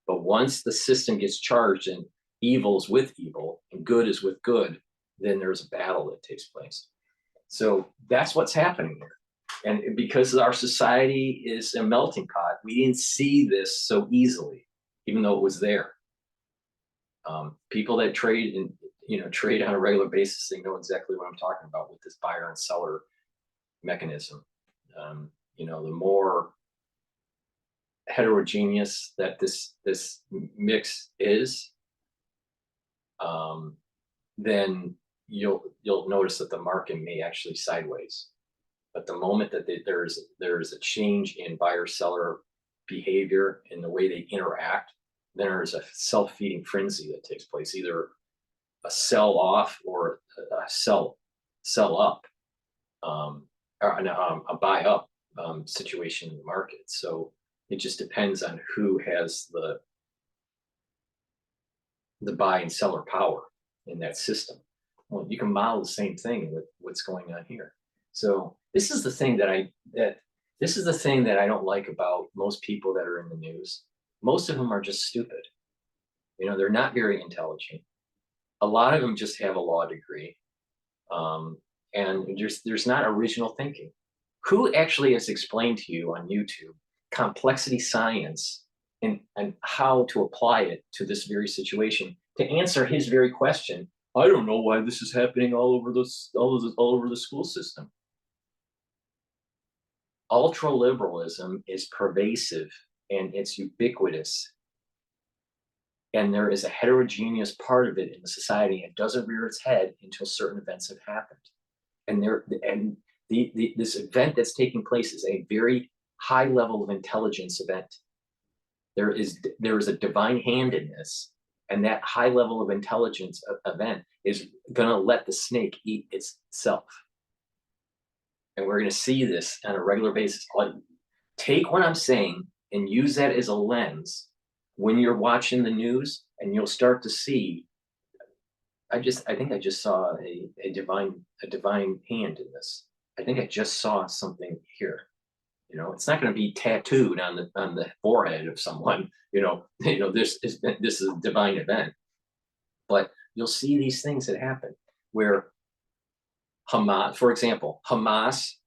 But once the system gets charged and evil's with evil and good is with good, then there's a battle that takes place. So that's what's happening here. And because our society is a melting pot, we didn't see this so easily, even though it was there. People that trade on a regular basis, they know exactly what I'm talking about with this buyer and seller mechanism. The more heterogeneous that this mix is, then you'll notice that the market may actually sideways. But the moment that there's a change in buyer-seller behavior in the way they interact, then there's a self-feeding frenzy that takes place, either a sell off or a sell up, or a buy up situation in the market. So it just depends on who has the buy and seller power in that system. Well, you can model the same thing with what's going on here. So this is the thing that I don't like about most people that are in the news. Most of them are just stupid. They're not very intelligent. A lot of them just have a law degree, and there's not original thinking. Who actually has explained to you on YouTube complexity science and how to apply it to this very situation to answer his very question? I don't know why this is happening all over the school system. Ultra-liberalism is pervasive and it's ubiquitous. And there is a heterogeneous part of it in the society. It doesn't rear its head until certain events have happened. And this event that's taking place is a very high level of intelligence event. There is a divine hand in this, and that high level of intelligence event is going to let the snake eat itself. And we're going to see this on a regular basis. Like, take what I'm saying and use that as a lens when you're watching the news, and you'll start to see. I think I just saw a divine hand in this. I think I just saw something here. You know, it's not going to be tattooed on the forehead of someone. This is a divine event. But you'll see these things that happen where Hamas, for example, Hamas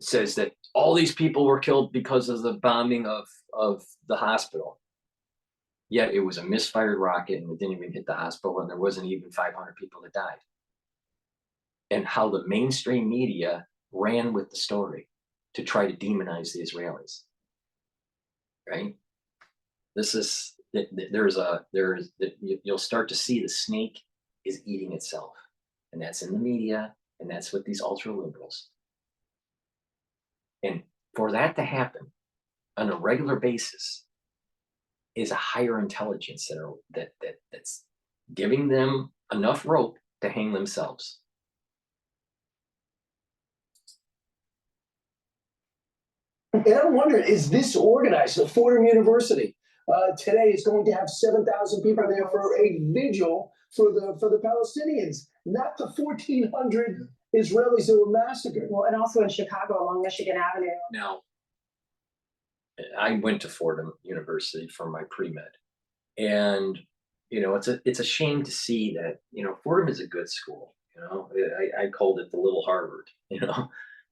says that all these people were killed because of the bombing of the hospital. Yet it was a misfired rocket and it didn't even hit the hospital, and there wasn't even 500 people that died. And how the mainstream media ran with the story to try to demonize the Israelis. Right? This is you'll start to see the snake is eating itself, and that's in the media, and that's with these ultra liberals. And for that to happen on a regular basis is a higher intelligence that's giving them enough rope to hang themselves. And I'm wondering, is this organized? So Fordham University today is going to have 7,000 people there for a vigil for the Palestinians, not the 1,400 Israelis who were massacred. Well, and also in Chicago along Michigan Avenue. Now, I went to Fordham University for my pre-med, and it's a shame to see that Fordham is a good school. I called it the little Harvard,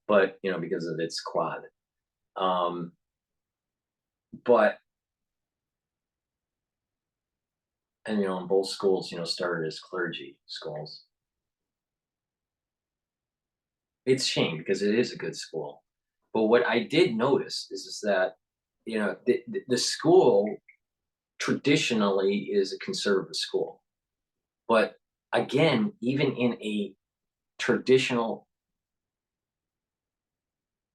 but because of its quad. But and both schools started as clergy schools. It's a shame because it is a good school. But what I did notice is that the school traditionally is a conservative school. But again, even in a traditional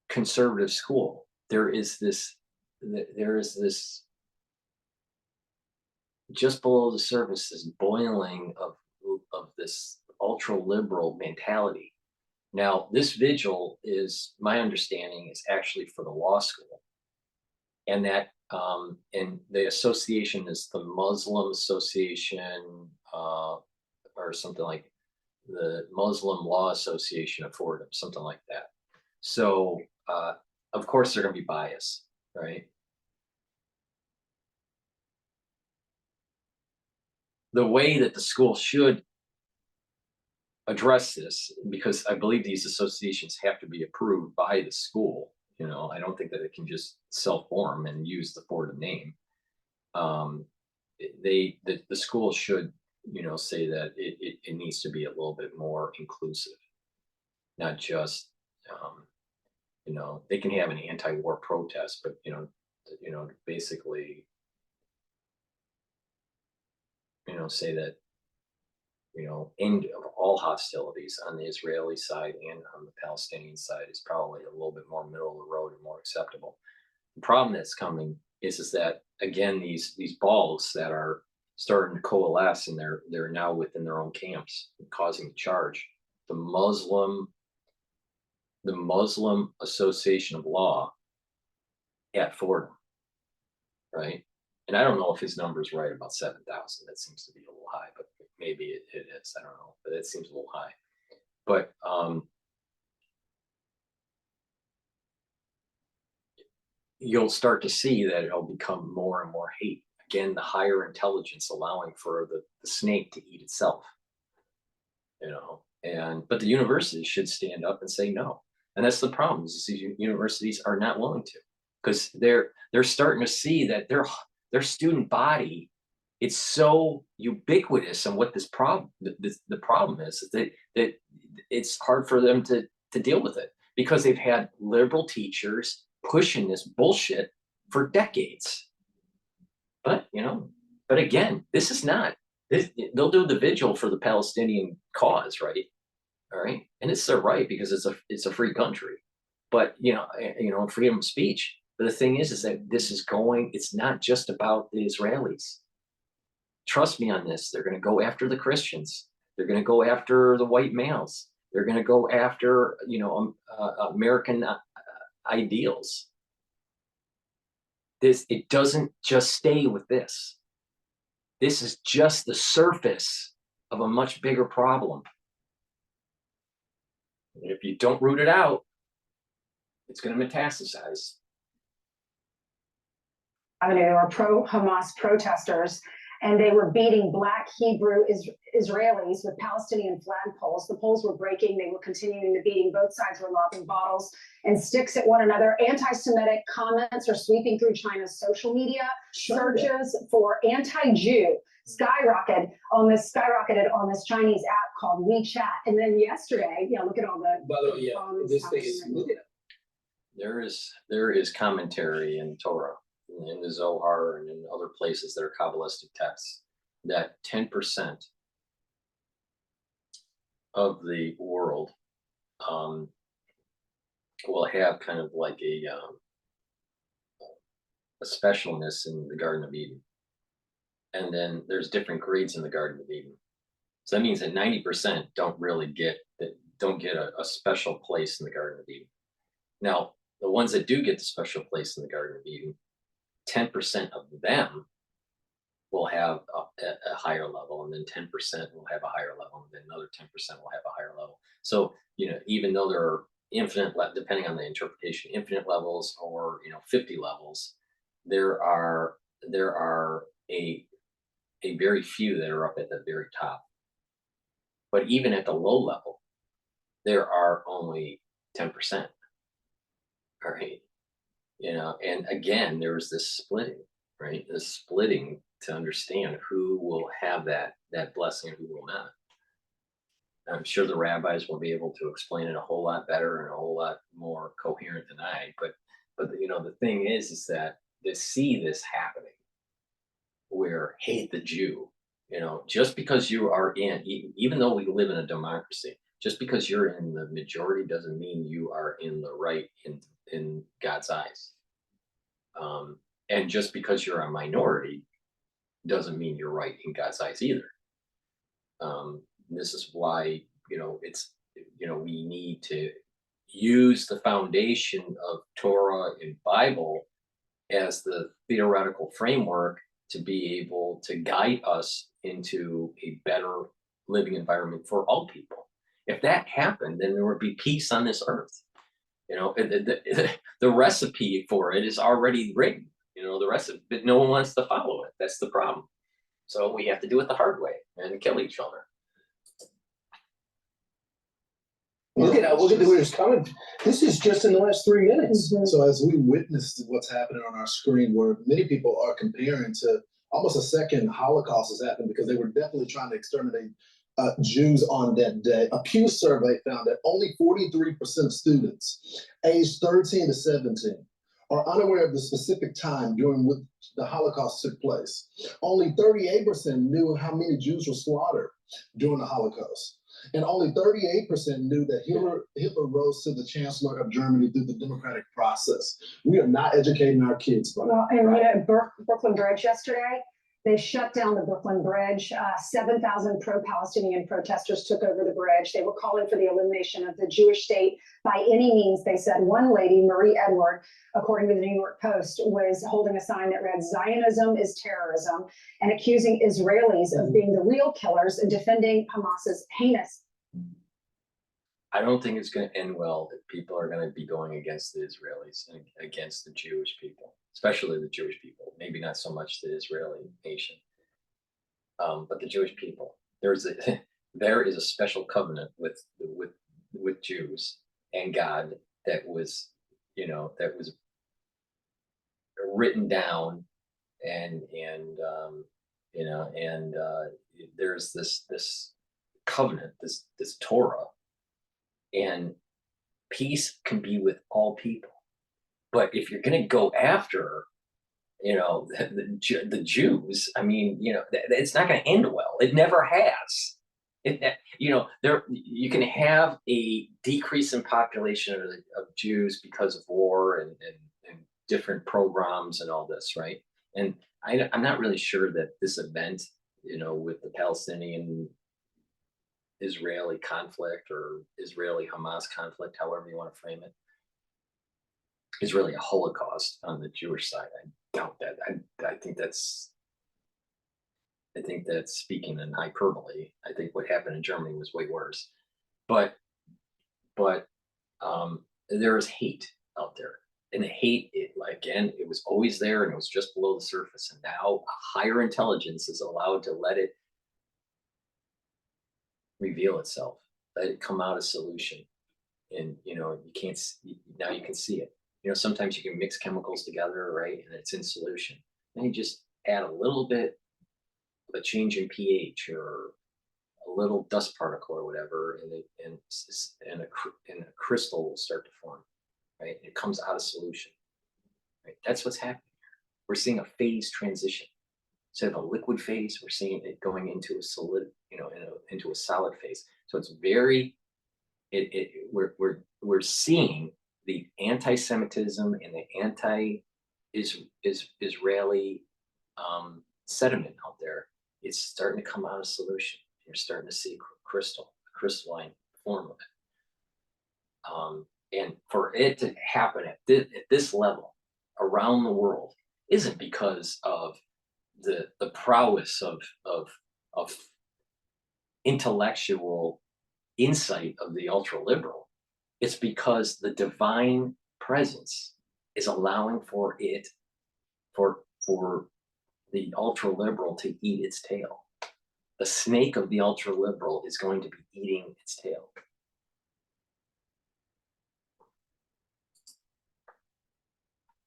conservative school, there is this just below the surface, this boiling of this ultra liberal mentality. Now, this vigil is, my understanding, is actually for the law school, and that and the association is the Muslim Association, or something like the Muslim Law Association of Fordham, something like that. So, of course, they're going to be biased, right? The way that the school should address this, because I believe these associations have to be approved by the school. I don't think that it can just self-form and use the Fordham name. The school should, say that it needs to be a little bit more inclusive, not just, they can have an anti-war protest, but basically, say that, end of all hostilities on the Israeli side and on the Palestinian side is probably a little bit more middle of the road and more acceptable. The problem that's coming is that, again, these balls that are starting to coalesce, and they're now within their own camps, causing charge. The Muslim Association of Law at Fordham, right? And I don't know if his number is right about 7,000. That seems to be a little high, but maybe it is. I don't know, but it seems a little high. But you'll start to see that it'll become more and more hate. Again, the higher intelligence allowing for the snake to eat itself. But the universities should stand up and say no. And that's the problem, is these universities are not willing to, because they're starting to see that their student body, it's so ubiquitous, and what this problem, the problem is that it's hard for them to deal with it, because they've had liberal teachers pushing this bullshit for decades. But again, this is not. They'll do the vigil for the Palestinian cause, right? All right, and it's their right, because it's a free country. But freedom of speech. But the thing is that this is going. It's not just about the Israelis. Trust me on this. They're going to go after the Christians. They're going to go after the white males. They're going to go after, American ideals. It doesn't just stay with this. This is just the surface of a much bigger problem. And if you don't root it out, it's going to metastasize. There were pro-Hamas protesters, and they were beating Black Hebrew Israelis with Palestinian flagpoles. The poles were breaking. They were continuing the beating. Both sides were lobbing bottles and sticks at one another. Anti-Semitic comments are sweeping through China's social media. Searches for anti-Jew skyrocketed on this Chinese app called WeChat. And then yesterday, look at all the. By the way, yeah, this thing is. There is commentary in Torah, in the Zohar, and in other places that are Kabbalistic texts, that 10% of the world will have kind of like a specialness in the Garden of Eden. And then there's different grades in the Garden of Eden. So that means that 90% don't get a special place in the Garden of Eden. Now, the ones that do get the special place in the Garden of Eden, 10% of them will have a higher level, and then 10% will have a higher level, and then another 10% will have a higher level. So, even though there are infinite, depending on the interpretation, infinite levels or 50 levels, there are a very few that are up at the very top. But even at the low level, there are only 10%. All right. And again, there's this splitting, right? This splitting to understand who will have that blessing and who will not. I'm sure the rabbis will be able to explain it a whole lot better and a whole lot more coherent than I. But the thing is that to see this happening, where hate the Jew, just because you are even though we live in a democracy, just because you're in the majority doesn't mean you are in the right in God's eyes. And just because you're a minority doesn't mean you're right in God's eyes either. This is why, we need to use the foundation of Torah and Bible as the theoretical framework to be able to guide us into a better living environment for all people. If that happened, then there would be peace on this earth. The recipe for it is already written. The recipe, but no one wants to follow it. That's the problem. So we have to do it the hard way and kill each other. Look at where it's coming. This is just in the last 3 minutes. Mm-hmm. So as we witnessed what's happening on our screen, where many people are comparing to almost a second Holocaust has happened, because they were definitely trying to exterminate Jews on that day. A Pew survey found that only 43% of students aged 13 to 17 are unaware of the specific time during which the Holocaust took place. Only 38% knew how many Jews were slaughtered during the Holocaust. And only 38% knew that Hitler rose to the Chancellor of Germany through the democratic process. We are not educating our kids. Well, and Brooklyn Bridge yesterday, they shut down the Brooklyn Bridge. 7,000 pro-Palestinian protesters took over the bridge. They were calling for the elimination of the Jewish state by any means, they said. One lady, Marie Edward, according to the New York Post, was holding a sign that read, "Zionism is terrorism," and accusing Israelis of being the real killers and defending Hamas's heinous. I don't think it's going to end well if people are going to be going against the Israelis and against the Jewish people, especially the Jewish people. Maybe not so much the Israeli nation, but the Jewish people. There is a special covenant with Jews and God that was written down, and there's this covenant, this Torah. And peace can be with all people. But if you're going to go after, the Jews, it's not going to end well. It never has. You can have a decrease in population of Jews because of war and different pogroms and all this, right? And I'm not really sure that this event, with the Palestinian Israeli conflict or Israeli-Hamas conflict, however you want to frame it, is really a Holocaust on the Jewish side. I doubt that. I think that's speaking in hyperbole. I think what happened in Germany was way worse. But there is hate out there. And the hate, again, it was always there and it was just below the surface. And now a higher intelligence is allowed to let it reveal itself, let it come out a solution. And, you can't, now you can see it. Sometimes you can mix chemicals together, right? And it's in solution. Then you just add a little bit of a change in pH or a little dust particle or whatever, and a crystal will start to form, right? It comes out of solution, right? That's what's happening here. We're seeing a phase transition. Instead of a liquid phase, we're seeing it going into a solid, into a solid phase. So it's very, we're seeing the anti-Semitism and the anti-Israeli sediment out there. It's starting to come out of solution. You're starting to see crystalline form of it. And for it to happen at this level around the world isn't because of the prowess of intellectual insight of the ultra liberal. It's because the divine presence is allowing for the ultra liberal to eat its tail. The snake of the ultra liberal is going to be eating its tail.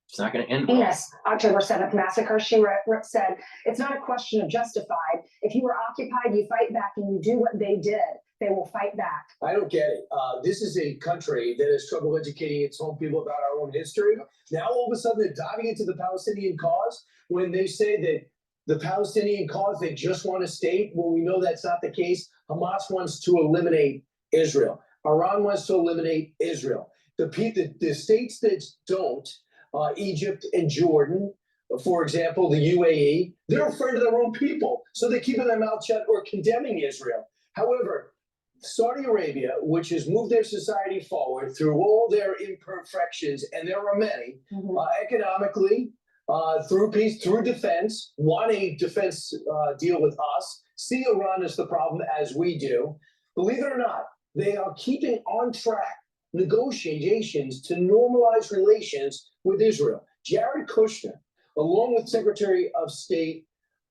It's not going to end well. Yes, October 7th massacre, she said, it's not a question of justified. If you were occupied, you fight back and you do what they did. They will fight back. I don't get it. This is a country that has trouble educating its own people about our own history. Now, all of a sudden, they're diving into the Palestinian cause when they say that the Palestinian cause, they just want a state. Well, we know that's not the case. Hamas wants to eliminate Israel. Iran wants to eliminate Israel. The states that don't, Egypt and Jordan, for example, the UAE, they're afraid of their own people. So they're keeping their mouth shut or condemning Israel. However, Saudi Arabia, which has moved their society forward through all their imperfections, and there are many, economically, through peace, through defense, want a defense deal with us, see Iran as the problem as we do. Believe it or not, they are keeping on track negotiations to normalize relations with Israel. Jared Kushner, along with Secretary of State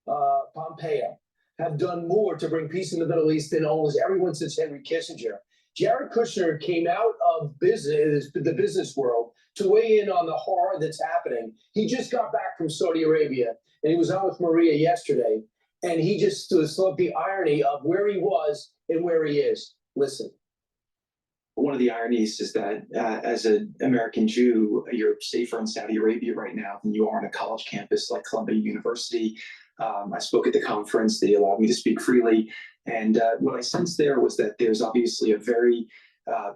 Pompeo, have done more to bring peace in the Middle East than almost everyone since Henry Kissinger. Jared Kushner came out of the business world to weigh in on the horror that's happening. He just got back from Saudi Arabia, and he was on with Maria yesterday, and he just saw the irony of where he was and where he is. Listen. One of the ironies is that as an American Jew, you're safer in Saudi Arabia right now than you are on a college campus like Columbia University. I spoke at the conference. They allowed me to speak freely. And what I sensed there was that there's obviously a very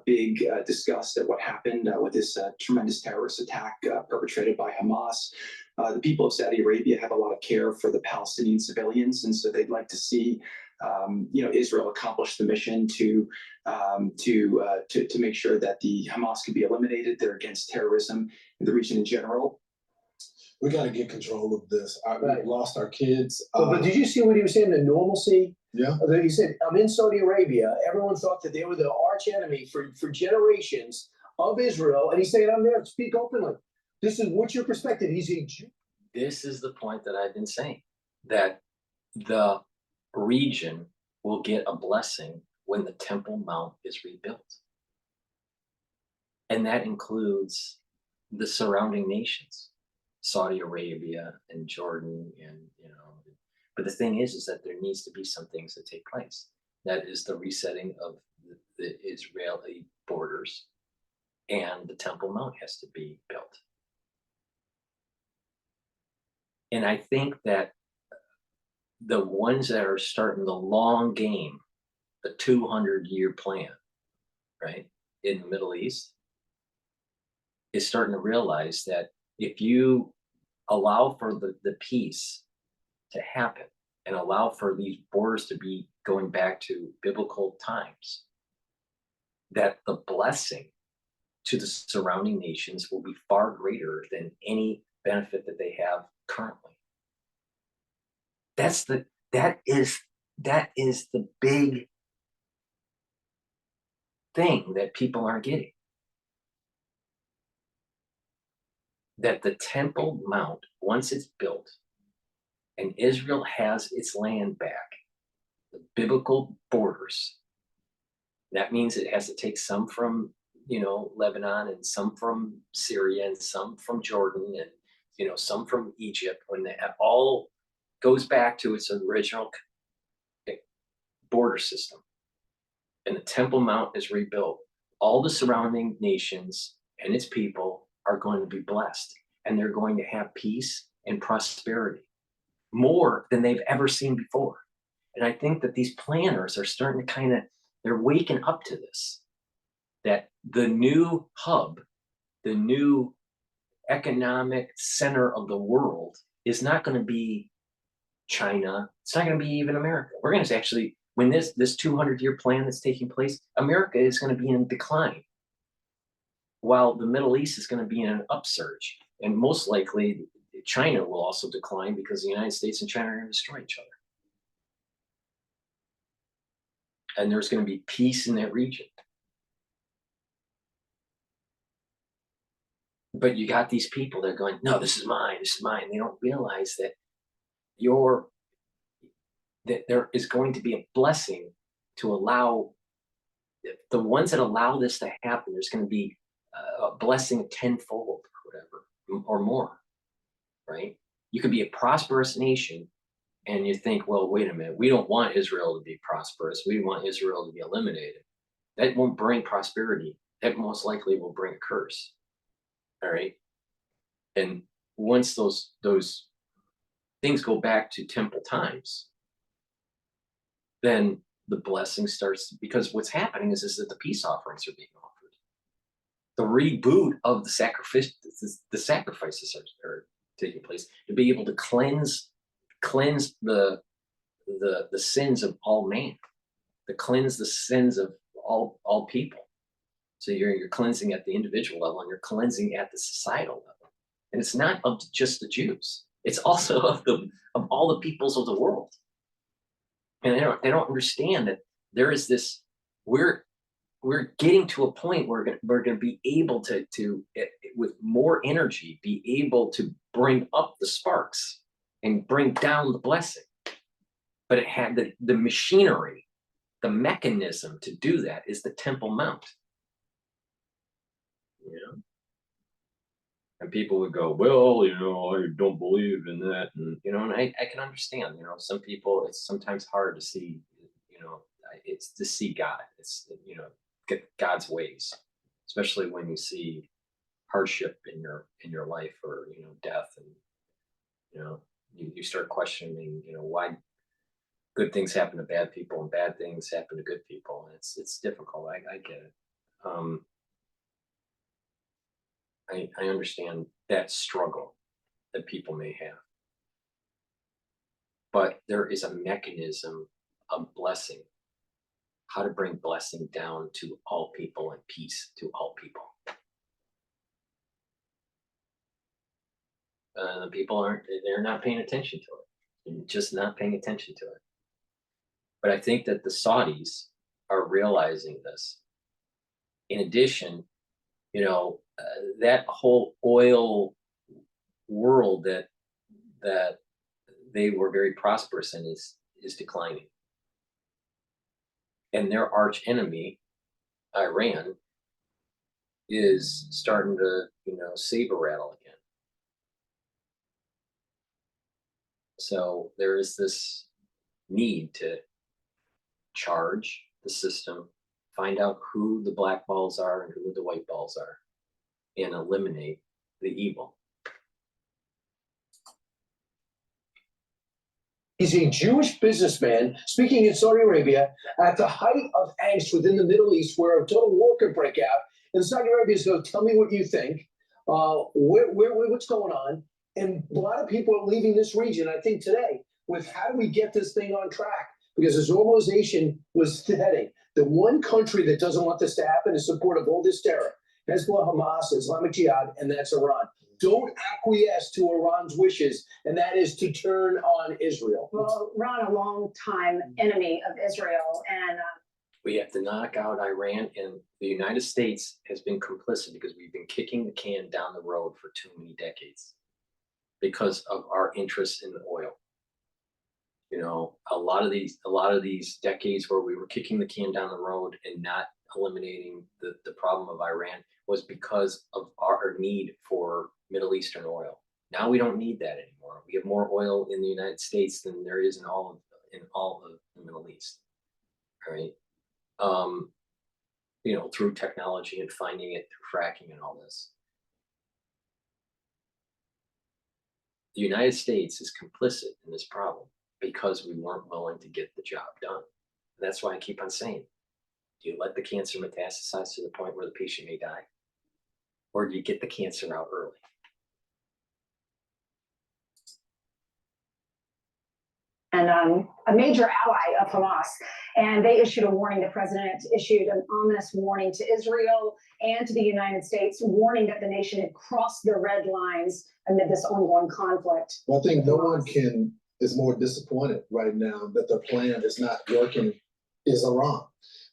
big disgust at what happened with this tremendous terrorist attack perpetrated by Hamas. The people of Saudi Arabia have a lot of care for the Palestinian civilians, and so they'd like to see Israel accomplish the mission to make sure that the Hamas can be eliminated. They're against terrorism in the region in general. We got to get control of this. We've lost our kids. But did you see what he was saying? The normalcy. Yeah. He said, I'm in Saudi Arabia. Everyone thought that they were the arch enemy for generations of Israel. And he's saying, I'm there to speak openly. What's your perspective? He's a Jew. This is the point that I've been saying, that the region will get a blessing when the Temple Mount is rebuilt. And that includes the surrounding nations, Saudi Arabia and Jordan, and but the thing is that there needs to be some things that take place. That is the resetting of the Israeli borders, and the Temple Mount has to be built. And I think that the ones that are starting the long game, the 200-year plan, right, in the Middle East, is starting to realize that if you allow for the peace to happen and allow for these borders to be going back to biblical times, that the blessing to the surrounding nations will be far greater than any benefit that they have currently. That is the big thing that people aren't getting. That the Temple Mount, once it's built and Israel has its land back, the biblical borders, that means it has to take some from, Lebanon, and some from Syria, and some from Jordan, and, some from Egypt. When that all goes back to its original border system and the Temple Mount is rebuilt, all the surrounding nations and its people are going to be blessed, and they're going to have peace and prosperity more than they've ever seen before. And I think that these planners are starting to they're waking up to this, that the new hub, the new economic center of the world is not going to be China. It's not going to be even America. We're going to actually, when this 200-year plan that's taking place, America is going to be in decline, while the Middle East is going to be in an upsurge. And most likely, China will also decline because the United States and China are going to destroy each other. And there's going to be peace in that region. But you got these people that are going, no, this is mine, this is mine. They don't realize that that there is going to be a blessing to allow the ones that allow this to happen. There's going to be a blessing tenfold, whatever, or more, right? You could be a prosperous nation and you think, well, wait a minute, we don't want Israel to be prosperous. We want Israel to be eliminated. That won't bring prosperity. That most likely will bring a curse. All right. And once those things go back to temple times, then the blessing starts, because what's happening is that the peace offerings are being offered. The reboot of the sacrifices are taking place to be able to cleanse the sins of all man, to cleanse the sins of all people. So you're cleansing at the individual level, and you're cleansing at the societal level. And it's not of just the Jews. It's also of all the peoples of the world. And they don't understand that there is this, we're getting to a point where we're going to be able to with more energy, be able to bring up the sparks and bring down the blessing. But it had the machinery, the mechanism to do that is the Temple Mount. And people would go, well, I don't believe in that. And, and I can understand, some people, it's sometimes hard to see, it's to see God. It's, get God's ways, especially when you see hardship in your life, or, death. And, you start questioning, why good things happen to bad people and bad things happen to good people. And it's difficult. I get it. I understand that struggle that people may have. But there is a mechanism of blessing, how to bring blessing down to all people and peace to all people. People they're not paying attention to it. They're just not paying attention to it. But I think that the Saudis are realizing this. In addition, that whole oil world that they were very prosperous in is declining. And their arch enemy, Iran, is starting to, saber rattle again. So there is this need to charge the system, find out who the black balls are and who the white balls are, and eliminate the evil. He's a Jewish businessman speaking in Saudi Arabia at the height of angst within the Middle East, where a total war could break out. And Saudi Arabia is going, tell me what you think. What's going on? And a lot of people are leaving this region, I think, today with how do we get this thing on track? because this normalization was the heading. The one country that doesn't want this to happen is supportive of all this terror. Hezbollah, Hamas, Islamic Jihad, and that's Iran. Don't acquiesce to Iran's wishes, and that is to turn on Israel. Well, Iran, a long-time enemy of Israel, and We have to knock out Iran, and the United States has been complicit because we've been kicking the can down the road for too many decades because of our interest in the oil. You know, a lot of these decades where we were kicking the can down the road and not eliminating the problem of Iran was because of our need for Middle Eastern oil. Now we don't need that anymore. We have more oil in the United States than there is in all of the Middle East. All right. You know, through technology and finding it through fracking and all this. The United States is complicit in this problem because we weren't willing to get the job done. And that's why I keep on saying, do you let the cancer metastasize to the point where the patient may die? Or do you get the cancer out early? and a major ally of Hamas. And they issued a warning. The president issued an ominous warning to Israel and to the United States, warning that the nation had crossed the red lines amid this ongoing conflict. Well, I think no one is more disappointed right now that their plan is not working is Iran.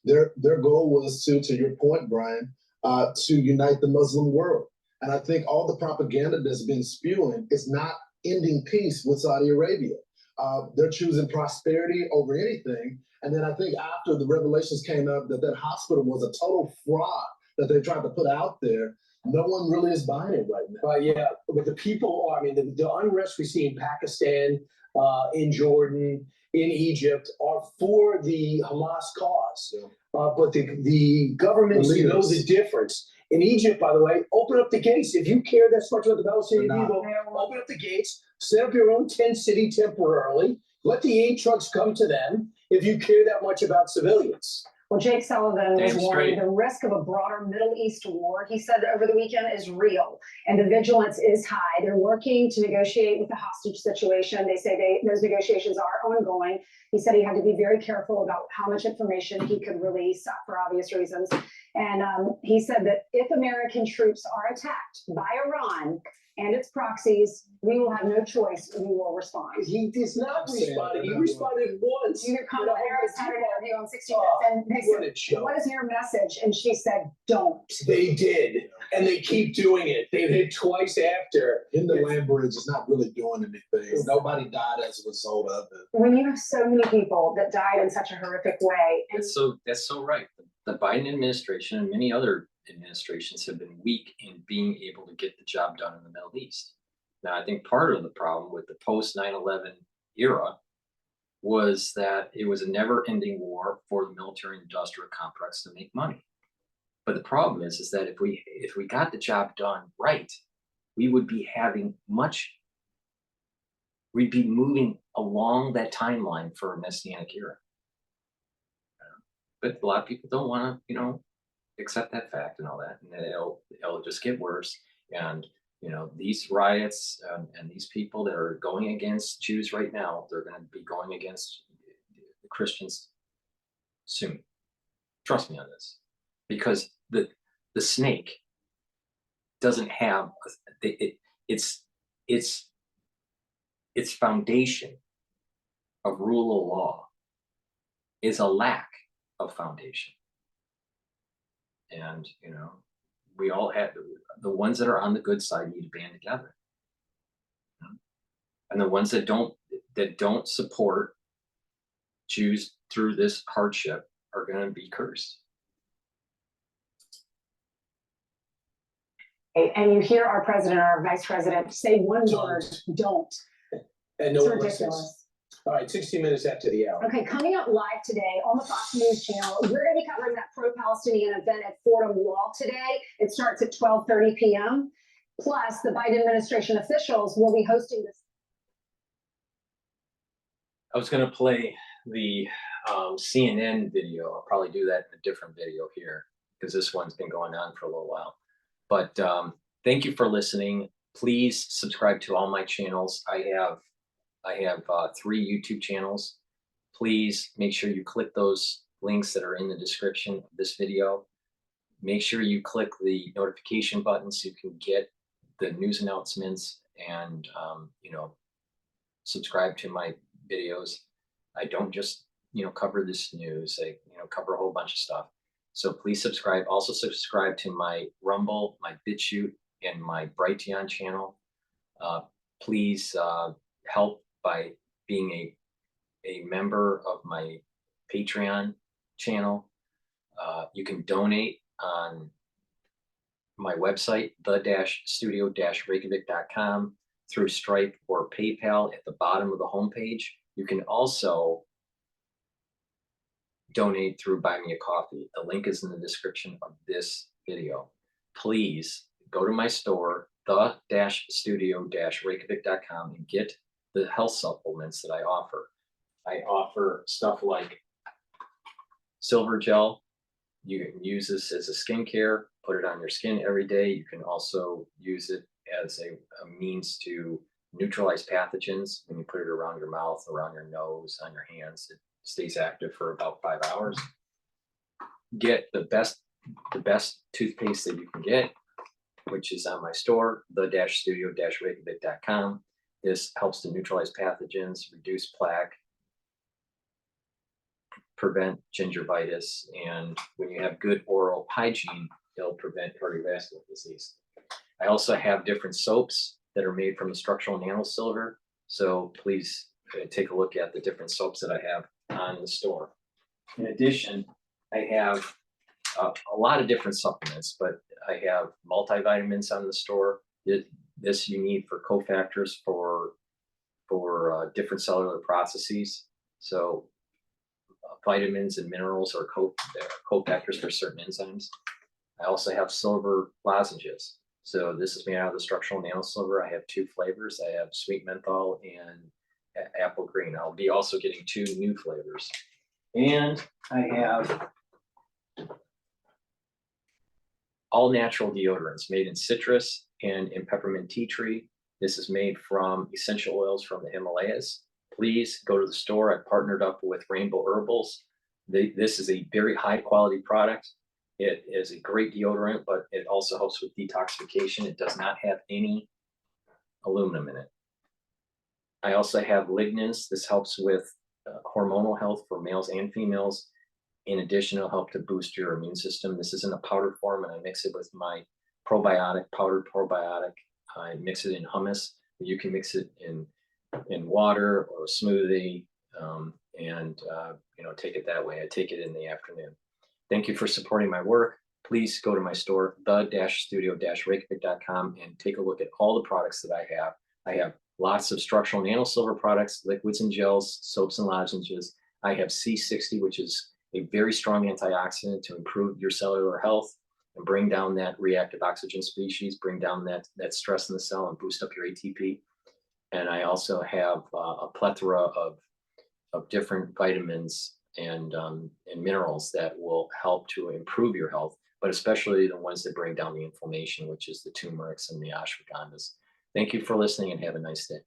Their goal was to your point, Brian, to unite the Muslim world. And I think all the propaganda that's been spewing is not ending peace with Saudi Arabia. They're choosing prosperity over anything. And then I think after the revelations came up that hospital was a total fraud that they tried to put out there, no one really is buying it right now. Yeah, but the people are, I mean, the unrest we see in Pakistan, in Jordan, in Egypt are for the Hamas cause. Yeah. But the governments know the difference. In Egypt, by the way, open up the gates. If you care that much about the Palestinian people, open up the gates, set up your own tent city temporarily, let the aid trucks come to them if you care that much about civilians. Well, Jake Sullivan was warning the risk of a broader Middle East war, he said over the weekend, is real and the vigilance is high. They're working to negotiate with the hostage situation. They say those negotiations are ongoing. He said he had to be very careful about how much information he could release for obvious reasons. And he said that if American troops are attacked by Iran and its proxies, we will have no choice. We will respond. He does not respond. He responded once. Kamala Harris had an interview on 60 Minutes, and they said, "What is your message?" And she said, "Don't." They did, and they keep doing it. They've hit twice after. In the land bridge is not really doing anything. Nobody died as a result of it. When you have so many people that died in such a horrific way, and that's so right. The Biden administration and many other administrations have been weak in being able to get the job done in the Middle East. Now, I think part of the problem with the post 9/11 era was that it was a never-ending war for the military-industrial complex to make money. But the problem is that if we got the job done right, we would be we'd be moving along that timeline for a messianic era. But a lot of people don't want to, accept that fact and all that, and it'll just get worse. And these riots and these people that are going against Jews right now, they're going to be going against the Christians soon. Trust me on this, because the snake doesn't have its foundation of rule of law is a lack of foundation. And we all have the ones that are on the good side need to band together, and the ones that don't support Jews through this hardship are going to be cursed. And you hear our president, our vice president say one word: "Don't." And no one listens. All right, 60 minutes after the hour. Okay, coming up live today on the Fox News channel, we're going to be covering that pro-Palestinian event at Fordham Wall today. It starts at 12:30 p.m. Plus, the Biden administration officials will be hosting this. I was going to play the CNN video. I'll probably do that in a different video here because this one's been going on for a little while. But thank you for listening. Please subscribe to all my channels. I have 3 YouTube channels. Please make sure you click those links that are in the description of this video. Make sure you click the notification button so you can get the news announcements and, subscribe to my videos. I don't just, cover this news. I, cover a whole bunch of stuff. So please subscribe. Also subscribe to my Rumble, my Bitchute, and my Brighteon channel. Please help by being a member of my Patreon channel. You can donate on my website, the-studio-reykjavik.com, through Stripe or PayPal at the bottom of the homepage. You can also donate through Buy Me a Coffee. The link is in the description of this video. Please go to my store, the-studio-reykjavik.com, and get the health supplements that I offer. I offer stuff like silver gel. You can use this as a skincare, put it on your skin every day. You can also use it as a means to neutralize pathogens. When you put it around your mouth, around your nose, on your hands, it stays active for about 5 hours. Get the best toothpaste that you can get, which is on my store, the-studio-reykjavik.com. This helps to neutralize pathogens, reduce plaque, prevent gingivitis, and when you have good oral hygiene, it'll prevent cardiovascular disease. I also have different soaps that are made from the structural nanosilver, so please take a look at the different soaps that I have on the store. In addition, I have a lot of different supplements, but I have multivitamins on the store. This you need for cofactors for different cellular processes. So vitamins and minerals are cofactors for certain enzymes. I also have silver lozenges. So this is made out of the structural nanosilver. I have 2 flavors. I have sweet menthol and apple green. I'll be also getting 2 new flavors. And I have all natural deodorants made in citrus and in peppermint tea tree. This is made from essential oils from the Himalayas. Please go to the store. I've partnered up with Rainbow Herbals. This is a very high quality product. It is a great deodorant, but it also helps with detoxification. It does not have any aluminum in it. I also have lignans. This helps with hormonal health for males and females. In addition, it'll help to boost your immune system. This is in a powdered form, and I mix it with my powdered probiotic. I mix it in hummus. You can mix it in water or a smoothie, and take it that way. I take it in the afternoon. Thank you for supporting my work. Please go to my store, the-studio-reykjavik.com, and take a look at all the products that I have. I have lots of structural nanosilver products, liquids and gels, soaps and lozenges. I have C60, which is a very strong antioxidant to improve your cellular health and bring down that reactive oxygen species, bring down that stress in the cell and boost up your ATP. And I also have a plethora of different vitamins and minerals that will help to improve your health, but especially the ones that bring down the inflammation, which is the turmerics and the ashwagandhas. Thank you for listening and have a nice day.